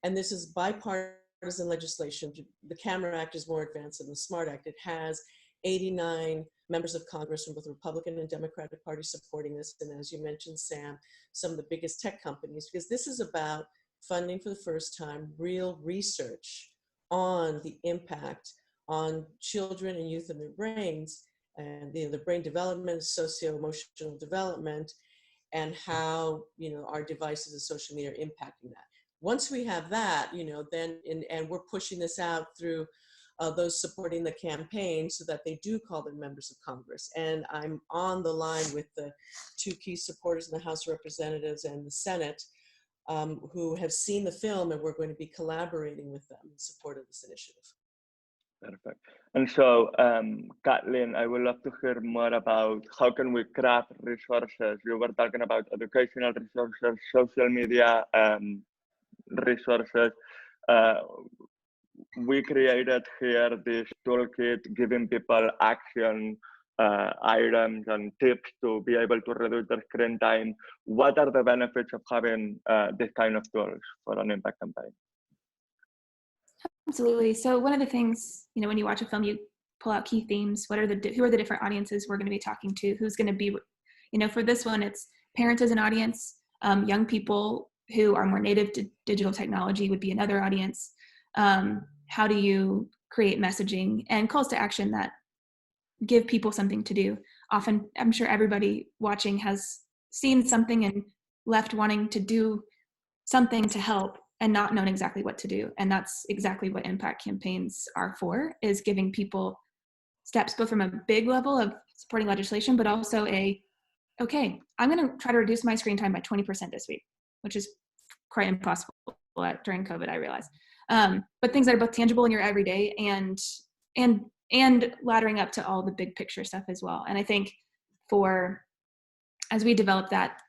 And this is bipartisan legislation. The Camera Act is more advanced than the Smart Act. It has 89 members of Congress from both the Republican and Democratic parties supporting this. And as you mentioned, Sam, some of the biggest tech companies, because this is about funding for the first time real research on the impact on children and youth and their brains, and the brain development, socio-emotional development, and how our devices and social media are impacting that. Once we have that, then and we're pushing this out through those supporting the campaign so that they do call them members of Congress. And I'm on the line with the two key supporters in the House of Representatives and the Senate who have seen the film, and we're going to be collaborating with them in support of this initiative. Perfect. And so, Kathleen, I would love to hear more about how can we craft resources. You were talking about educational resources, social media resources. We created here this toolkit giving people action items and tips to be able to reduce their screen time. What are the benefits of having this kind of tools for an impact campaign? Absolutely. So one of the things, when you watch a film, you pull out key themes. Who are the different audiences we're going to be talking to? Who's going to be, for this one, it's parents as an audience. Young people who are more native to digital technology would be another audience. How do you create messaging and calls to action that give people something to do? Often, I'm sure everybody watching has seen something and left wanting to do something to help and not known exactly what to do. And that's exactly what impact campaigns are for, is giving people steps both from a big level of supporting legislation, but also okay, I'm going to try to reduce my screen time by 20% this week, which is quite impossible during COVID, I realize. But things that are both tangible in your everyday and laddering up to all the big picture stuff as well. And I think as we develop that,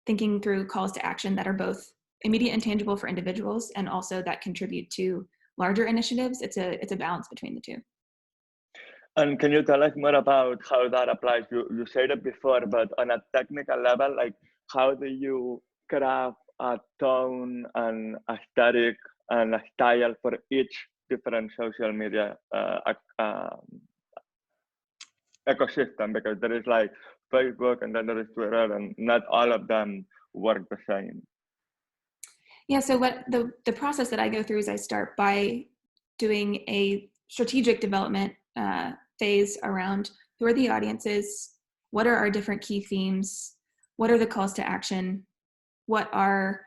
thinking through calls to action that are both immediate and tangible for individuals, and also that contribute to larger initiatives, it's a balance between the two. And can you tell us more about how that applies? You said it before, but on a technical level, like how do you craft a tone and aesthetic and a style for each different social media ecosystem, because there is like Facebook and then there is Twitter, and not all of them work the same. Yeah, so what the process that I go through is I start by doing a strategic development phase around who are the audiences, what are our different key themes, what are the calls to action, what are,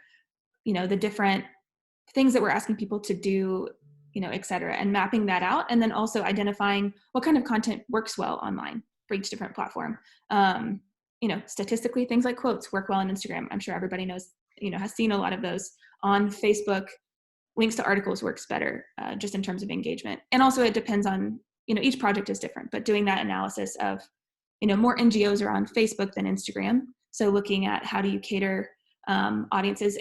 the different things that we're asking people to do, et cetera, and mapping that out, and then also identifying what kind of content works well online for each different platform. Statistically, things like quotes work well on Instagram. I'm sure everybody knows, has seen a lot of those. On Facebook, links to articles works better, just in terms of engagement. And also it depends on, each project is different, but doing that analysis of, more NGOs are on Facebook than Instagram. So looking at how do you cater audiences.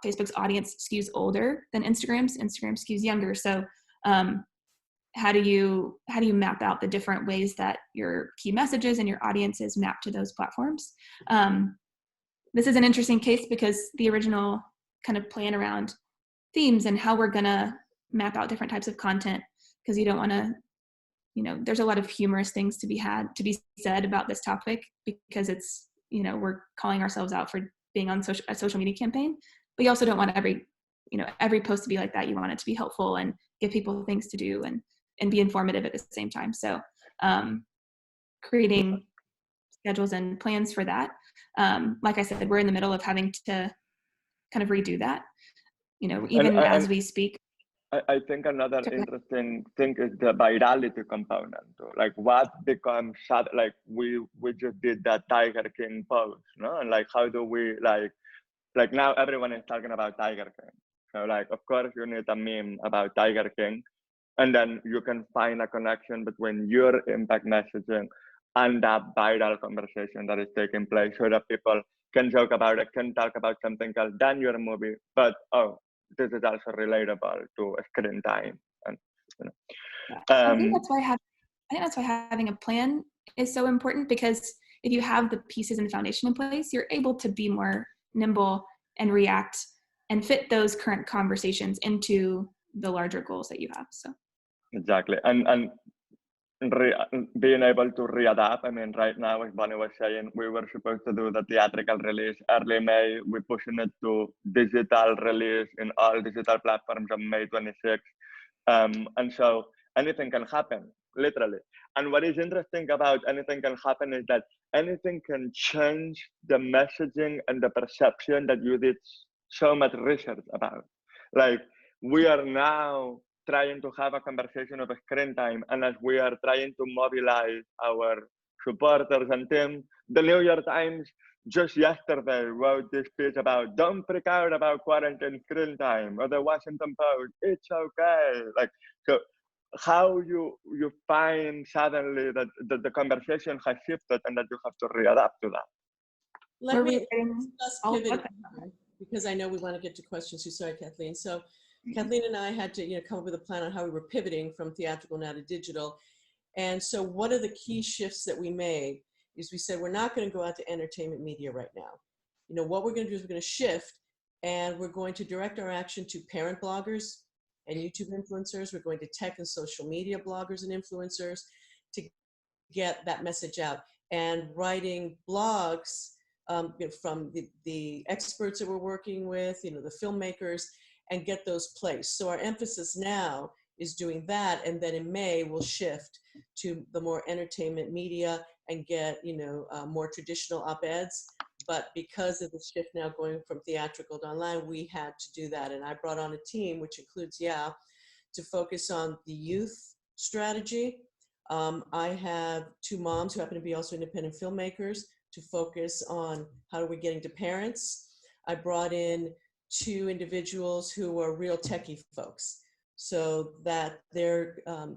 Facebook's audience skews older than Instagram's. Instagram skews younger. So how do you map out the different ways that your key messages and your audiences map to those platforms? This is an interesting case because the original kind of plan around themes and how we're gonna map out different types of content, because you don't want to, there's a lot of humorous things to be said about this topic, because it's, we're calling ourselves out for being on a social media campaign, but you also don't want every post to be like that. You want it to be helpful and give people things to do and be informative at the same time. So creating schedules and plans for that. Like I said, we're in the middle of having to kind of redo that, as we speak. I think another interesting thing is the virality component. Like what becomes, like we just did that Tiger King post, no? And like, how do we like now everyone is talking about Tiger King. So like, of course you need a meme about Tiger King, and then you can find a connection between your impact messaging and that viral conversation that is taking place, so that people can joke about it, can talk about something else than your movie, but this is also relatable to screen time. And I think that's why having a plan is so important, because if you have the pieces and the foundation in place, you're able to be more nimble and react and fit those current conversations into the larger goals that you have. So exactly, and being able to readapt. I mean, right now, as Bonnie was saying, we were supposed to do the theatrical release early May. We're pushing it to digital release in all digital platforms on May 26th. And so anything can happen, literally. And what is interesting about anything can happen is that anything can change the messaging and the perception that you did so much research about. Like, we are now trying to have a conversation of screen time, and as we are trying to mobilize our supporters and team, the New York Times just yesterday wrote this piece about don't freak out about quarantine screen time, or the Washington Post, it's okay. Like, so how you find suddenly that the conversation has shifted and that you have to readapt to that. Let me discuss pivoting, because I know we want to get to questions. Sorry, Kathleen. So Kathleen and I had to come up with a plan on how we were pivoting from theatrical now to digital. And so one of the key shifts that we made is we said, we're not going to go out to entertainment media right now. What we're going to do is we're going to shift, and we're going to direct our action to parent bloggers and YouTube influencers. We're going to tech and social media bloggers and influencers to get that message out, and writing blogs from the experts that we're working with, the filmmakers, and get those placed. So our emphasis now is doing that, and then in May we'll shift to the more entertainment media and get more traditional op-eds. But because of the shift now going from theatrical to online, we had to do that. And I brought on a team, which includes to focus on the youth strategy. I have two moms who happen to be also independent filmmakers to focus on how are we getting to parents. I brought in two individuals who are real techie folks, so that they're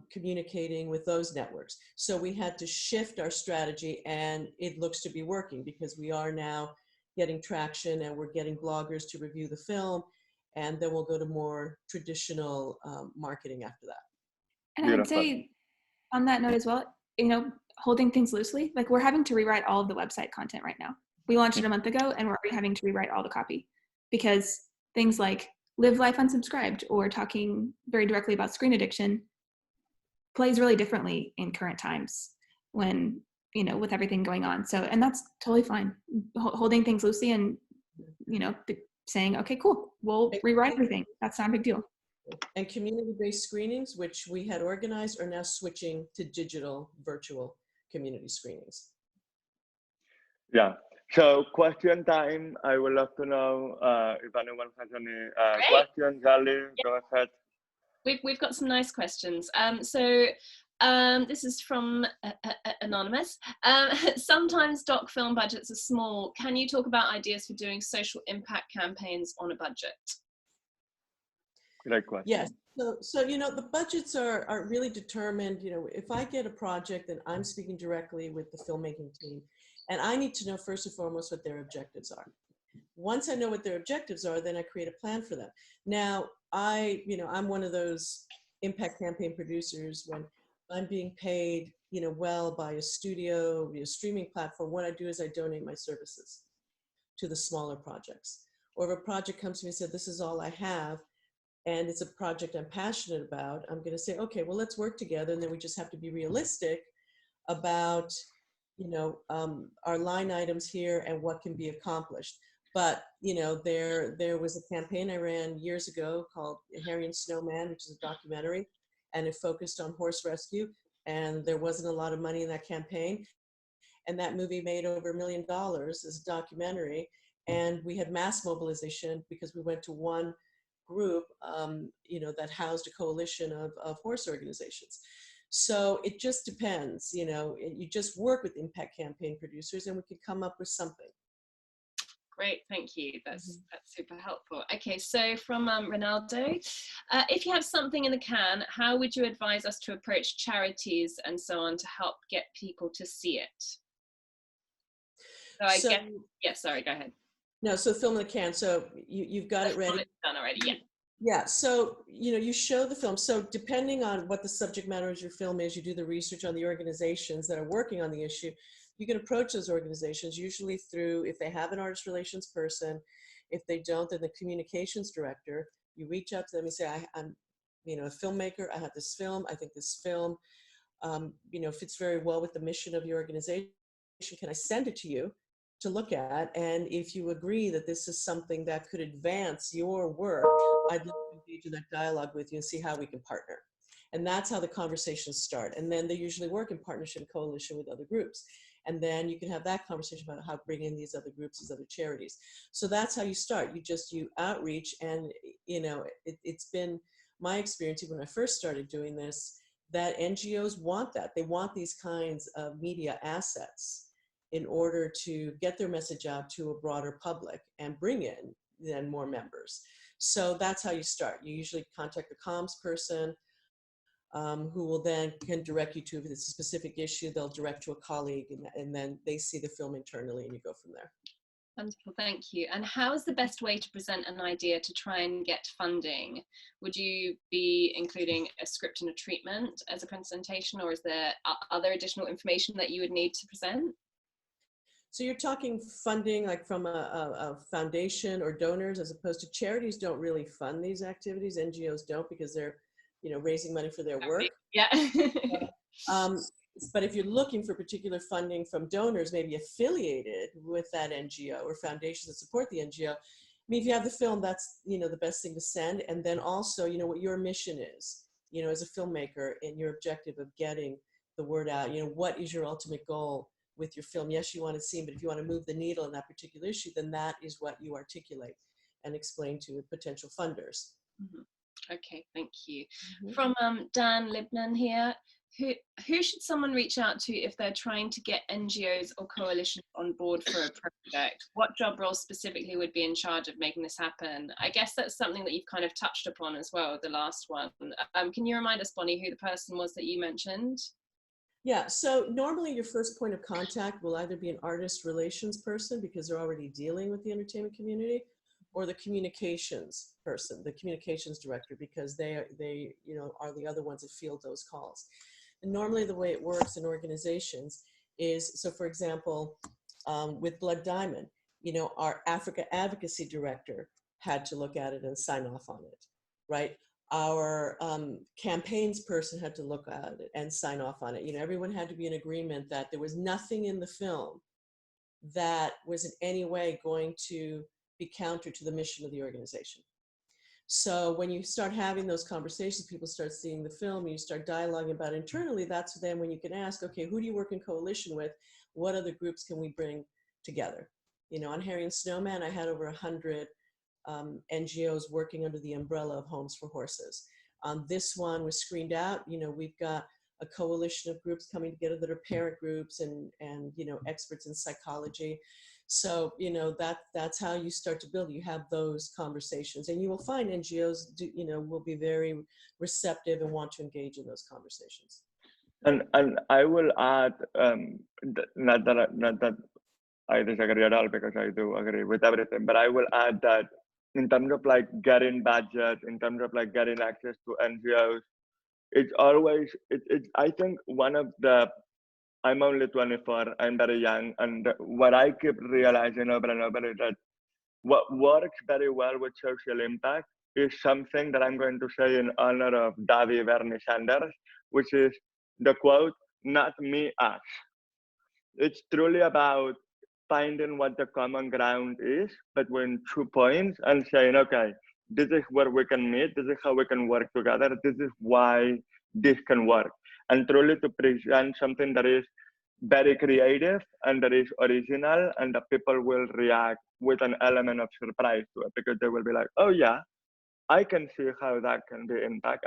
communicating with those networks. So we had to shift our strategy, and it looks to be working, because we are now getting traction, and we're getting bloggers to review the film, and then we'll go to more traditional marketing after that. And I would say on that note as well, holding things loosely, like we're having to rewrite all of the website content right now. We launched it a month ago, and we're already having to rewrite all the copy, because things like live life unsubscribed or talking very directly about screen addiction plays really differently in current times. when, you know, with everything going on. So, and that's totally fine. Holding things loosely and, you know, saying, okay, cool, we'll rewrite everything. That's not a big deal. And community-based screenings, which we had organized, are now switching to digital, virtual community screenings. Yeah. So question time. I would love to know if anyone has any questions. Ali, go ahead. We've got some nice questions. This is from Anonymous. Sometimes doc film budgets are small. Can you talk about ideas for doing social impact campaigns on a budget? Great question. Yes. So you know, the budgets are really determined. You know, if I get a project and I'm speaking directly with the filmmaking team, and I need to know first and foremost what their objectives are. Once I know what their objectives are, then I create a plan for them. Now, I'm one of those impact campaign producers. When I'm being paid, you know, well by a studio, a streaming platform, what I do is I donate my services to the smaller projects. Or if a project comes to me and says, this is all I have, and it's a project I'm passionate about, I'm going to say, okay, well, let's work together. And then we just have to be realistic about, you know, our line items here and what can be accomplished. But, you know, there was a campaign I ran years ago called Harry and Snowman, which is a documentary, and it focused on horse rescue. And there wasn't a lot of money in that campaign. And that movie made over $1 million as a documentary. And we had mass mobilization because we went to one group, you know, that housed a coalition of horse organizations. So it just depends, you know, you just work with impact campaign producers and we can come up with something. Great, thank you. That's super helpful. Okay, so from Ronaldo, if you have something in the can, how would you advise us to approach charities and so on to help get people to see it? So I guess, yeah, sorry, go ahead. No, so film in the can. So you've got it ready. It's done already, yeah. Yeah, so, you know, you show the film. So depending on what the subject matter of your film is, you do the research on the organizations that are working on the issue. You can approach those organizations usually through, if they have an artist relations person, if they don't, then the communications director. You reach out to them and say, I'm, you know, a filmmaker. I have this film. I think this film, you know, fits very well with the mission of your organization. Can I send it to you to look at? And if you agree that this is something that could advance your work, I'd love to engage in that dialogue with you and see how we can partner. And that's how the conversations start. And then they usually work in partnership and coalition with other groups. And then you can have that conversation about how to bring in these other groups, these other charities. So that's how you start. You outreach. And, you know, it's been my experience, even when I first started doing this, that NGOs want that. They want these kinds of media assets in order to get their message out to a broader public and bring in then more members. So that's how you start. You usually contact the comms person who will then can direct you to, if it's a specific issue, they'll direct to a colleague and then they see the film internally and you go from there. Wonderful, thank you. And how is the best way to present an idea to try and get funding? Would you be including a script and a treatment as a presentation, or is there other additional information that you would need to present? So you're talking funding like from a foundation or donors, as opposed to charities don't really fund these activities. NGOs don't, because they're, you know, raising money for their work. Yeah. But if you're looking for particular funding from donors, maybe affiliated with that NGO or foundations that support the NGO, I mean, if you have the film, that's, you know, the best thing to send. And then also, you know, what your mission is, you know, as a filmmaker and your objective of getting the word out, you know, what is your ultimate goal with your film? Yes, you want to see, but if you want to move the needle in that particular issue, then that is what you articulate and explain to potential funders. Mm-hmm. Okay, thank you. Mm-hmm. From Dan Libnan here, who should someone reach out to if they're trying to get NGOs or coalitions on board for a project? What job role specifically would be in charge of making this happen? I guess that's something that you've kind of touched upon as well, the last one. Can you remind us, Bonnie, who the person was that you mentioned? Yeah, so normally your first point of contact will either be an artist relations person, because they're already dealing with the entertainment community, or the communications person, the communications director, because they you know, are the other ones that field those calls. And normally the way it works in organizations is, so for example, with Blood Diamond, you know, our Africa advocacy director had to look at it and sign off on it, right? Our campaigns person had to look at it and sign off on it. You know, everyone had to be in agreement that there was nothing in the film that was in any way going to be counter to the mission of the organization. So when you start having those conversations, people start seeing the film, you start dialoguing about it internally, that's then when you can ask, okay, who do you work in coalition with? What other groups can we bring together? You know, on Harry and Snowman, I had over 100 NGOs working under the umbrella of Homes for Horses. On this one was Screened Out. You know, we've got a coalition of groups coming together that are parent groups and you know, experts in psychology. So, you know, that's how you start to build. You have those conversations, and you will find NGOs you know, will be very receptive and want to engage in those conversations. And I will add, not that I disagree at all, because I do agree with everything, but I will add that in terms of like getting budget, in terms of like getting access to NGOs, it's always, I think one of the, I'm only 24, I'm very young, and what I keep realizing over and over is that what works very well with social impact is something that I'm going to say in honor of Davy Bernie Sanders, which is the quote, "Not me, us." It's truly about finding what the common ground is between 2 points and saying, okay, this is where we can meet, this is how we can work together, this is why this can work. And truly to present something that is very creative and that is original, and that people will react with an element of surprise to it, because they will be like, oh yeah, I can see how that can be impact.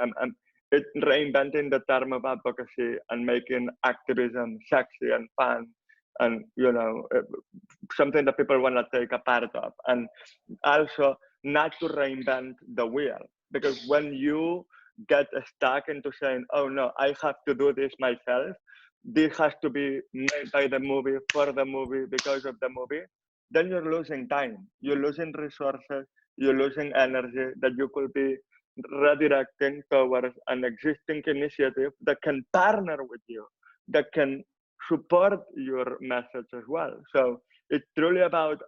It's reinventing the term of advocacy and making activism sexy and fun, and you know, something that people want to take a part of. And also not to reinvent the wheel, because when you get stuck into saying, oh no, I have to do this myself, this has to be made by the movie, for the movie, because of the movie, then you're losing time, you're losing resources, you're losing energy that you could be redirecting towards an existing initiative that can partner with you, that can support your message as well. So it's truly about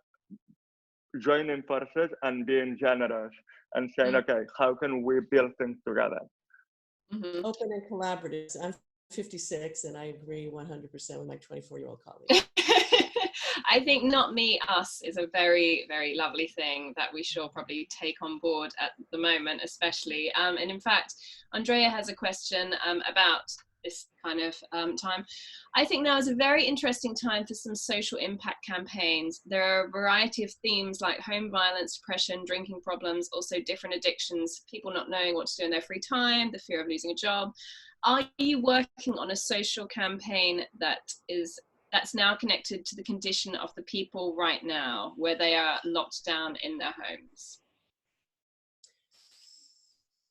joining forces and being generous and saying, okay, how can we build things together? Mm-hmm. Open and collaborative. I'm 56 and I agree 100% with my 24-year-old colleague. I think "not me, us" is a very, very lovely thing that we should probably take on board at the moment, especially. And in fact, Andrea has a question about this kind of time. I think now is a very interesting time for some social impact campaigns. There are a variety of themes like home violence, depression, drinking problems, also different addictions, people not knowing what to do in their free time, the fear of losing a job. Are you working on a social campaign that's now connected to the condition of the people right now, where they are locked down in their homes?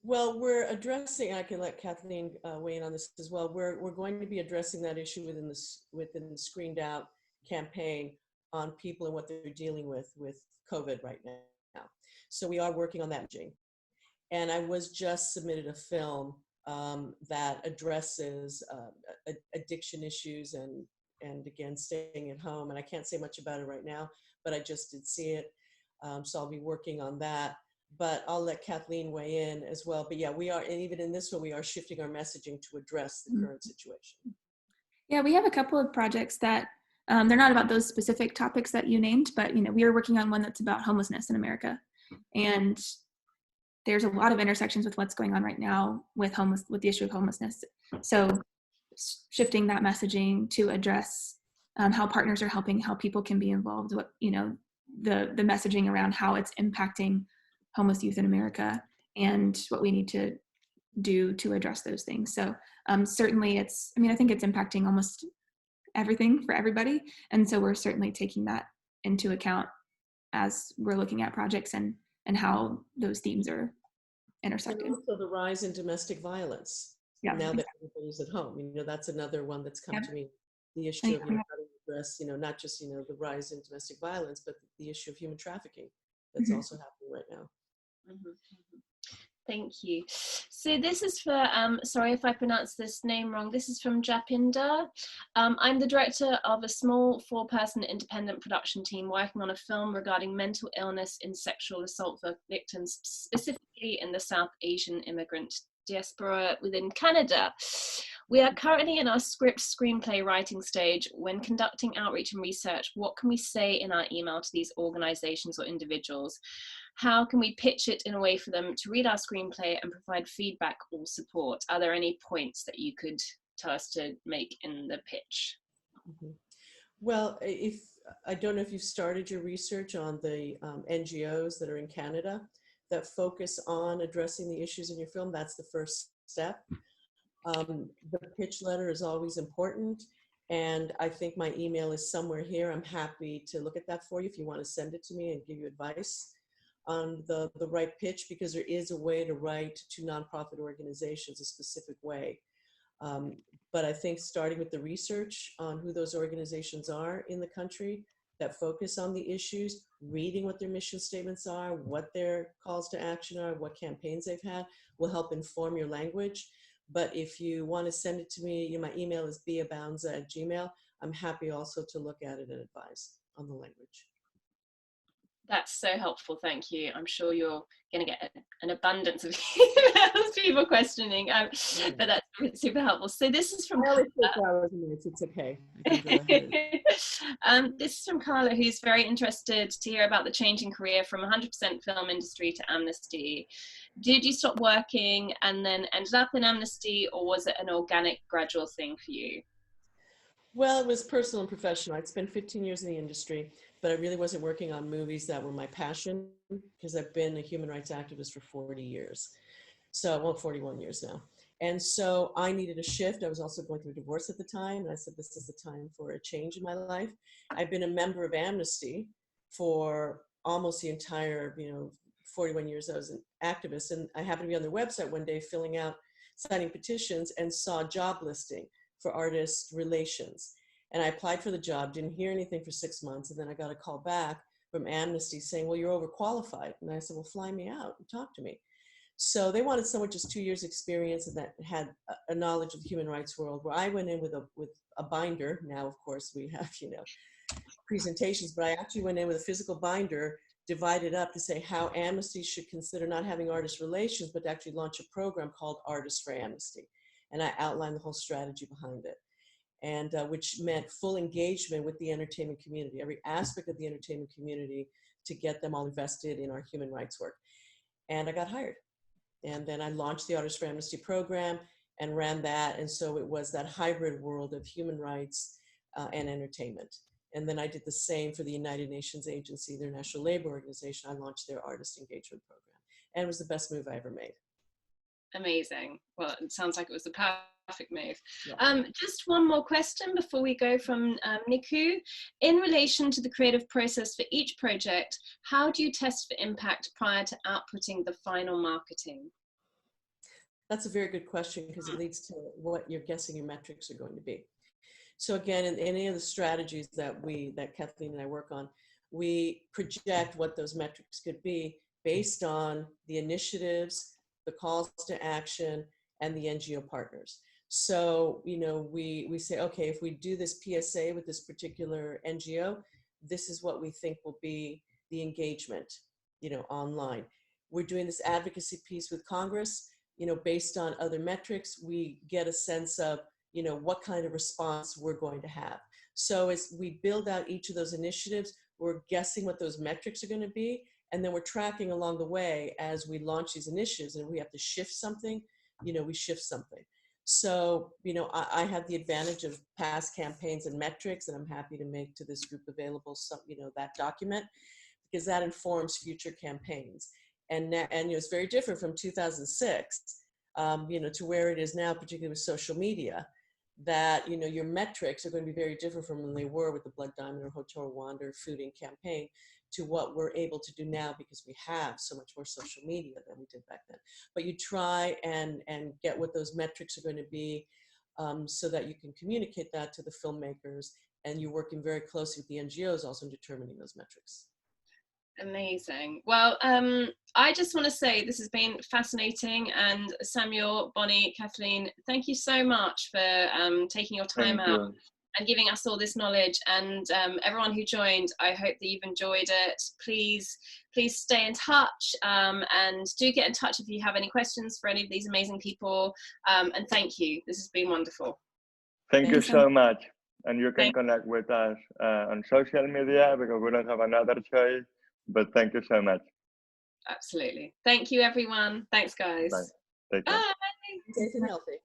Well, we're addressing, I can let Kathleen weigh in on this as well. We're going to be addressing that issue within the Screened Out campaign on people and what they're dealing with COVID right now. So we are working on that. And I was just submitted a film that addresses addiction issues and again, staying at home. And I can't say much about it right now, but I just did see it. So I'll be working on that. But I'll let Kathleen weigh in as well. But yeah, we are, and even in this one, we are shifting our messaging to address the current situation. Yeah, we have a couple of projects that they're not about those specific topics that you named, but you know, we are working on one that's about homelessness in America, and there's a lot of intersections with what's going on right now with the issue of homelessness. So shifting that messaging to address how partners are helping, how people can be involved, what, you know, the messaging around how it's impacting homeless youth in America and what we need to do to address those things. So certainly I think it's impacting almost everything for everybody. And so we're certainly taking that into account as we're looking at projects and how those themes are intersected. And also the rise in domestic violence. Yeah. Now that everybody's at home, you know, that's another one that's come to me. The issue of, you know, how to address, you know, not just, you know, the rise in domestic violence, but the issue of human trafficking that's also happening right now. Thank you. So this is for, sorry if I pronounce this name wrong, this is from Japinder. I'm the director of a small 4-person independent production team working on a film regarding mental illness in sexual assault victims, specifically in the South Asian immigrant diaspora within Canada. We are currently in our script screenplay writing stage. When conducting outreach and research, what can we say in our email to these organizations or individuals? How can we pitch it in a way for them to read our screenplay and provide feedback or support? Are there any points that you could tell us to make in the pitch? Mm-hmm. Well, I don't know if you've started your research on the NGOs that are in Canada that focus on addressing the issues in your film. That's the first step. The pitch letter is always important, and I think my email is somewhere here. I'm happy to look at that for you if you want to send it to me and give you advice on the right pitch, because there is a way to write to nonprofit organizations a specific way. But I think starting with the research on who those organizations are in the country that focus on the issues, reading what their mission statements are, what their calls to action are, what campaigns they've had, will help inform your language. But if you want to send it to me, my email is babaunza@gmail.com. I'm happy also to look at it and advise on the language. That's so helpful, thank you. I'm sure you're going to get an abundance of emails, people questioning, but that's super helpful. So this is from Carla. It's okay. This is from Carla, who's very interested to hear about the changing career from 100% film industry to Amnesty. Did you stop working and then ended up in Amnesty, or was it an organic, gradual thing for you? Well, it was personal and professional. I'd spent 15 years in the industry, but I really wasn't working on movies that were my passion, because I've been a human rights activist for 40 years. So, well, 41 years now. And so I needed a shift. I was also going through a divorce at the time, and I said, this is the time for a change in my life. I've been a member of Amnesty for almost the entire, 41 years I was an activist. And I happened to be on their website one day signing petitions, and saw a job listing for artist relations. And I applied for the job, didn't hear anything for 6 months. And then I got a call back from Amnesty saying, well, you're overqualified. And I said, well, fly me out and talk to me. So they wanted someone just 2 years experience and that had a knowledge of the human rights world, where I went in with a binder. Now, of course, we have, presentations, but I actually went in with a physical binder, divided up to say how Amnesty should consider not having artist relations, but to actually launch a program called Artists for Amnesty. And I outlined the whole strategy behind it, and which meant full engagement with the entertainment community, every aspect of the entertainment community, to get them all invested in our human rights work. And I got hired. And then I launched the Artists for Amnesty program and ran that. And so it was that hybrid world of human rights and entertainment. And then I did the same for the United Nations Agency, their National Labor Organization. I launched their artist engagement program. And it was the best move I ever made. Amazing. Well, it sounds like it was a perfect move. Yeah. Just one more question before we go from Niku. In relation to the creative process for each project, how do you test for impact prior to outputting the final marketing? That's a very good question, because it leads to what you're guessing your metrics are going to be. So again, in any of the strategies that Kathleen and I work on, we project what those metrics could be based on the initiatives, the calls to action, and the NGO partners. So, we say, okay, if we do this PSA with this particular NGO, this is what we think will be the engagement, online. We're doing this advocacy piece with Congress, based on other metrics, we get a sense of, what kind of response we're going to have. So as we build out each of those initiatives, we're guessing what those metrics are going to be. And then we're tracking along the way as we launch these initiatives, and we have to shift something, we shift something. So, I have the advantage of past campaigns and metrics, and I'm happy to make to this group available some, that document, because that informs future campaigns. And it's very different from 2006, to where it is now, particularly with social media, that, your metrics are going to be very different from when they were with the Blood Diamond or Hotel Rwanda fooding campaign, to what we're able to do now, because we have so much more social media than we did back then. But you try and get what those metrics are going to be, so that you can communicate that to the filmmakers, and you're working very closely with the NGOs also in determining those metrics. Amazing. Well, I just want to say this has been fascinating, and Samuel, Bonnie, Kathleen, thank you so much for taking your time out and giving us all this knowledge. And everyone who joined, I hope that you've enjoyed it. Please stay in touch, and do get in touch if you have any questions for any of these amazing people. And thank you. This has been wonderful. Thank you so much. And you can connect with us on social media because we don't have another choice. But thank you so much. Absolutely. Thank you, everyone. Thanks, guys. Bye. Take care. Bye. Safe and healthy.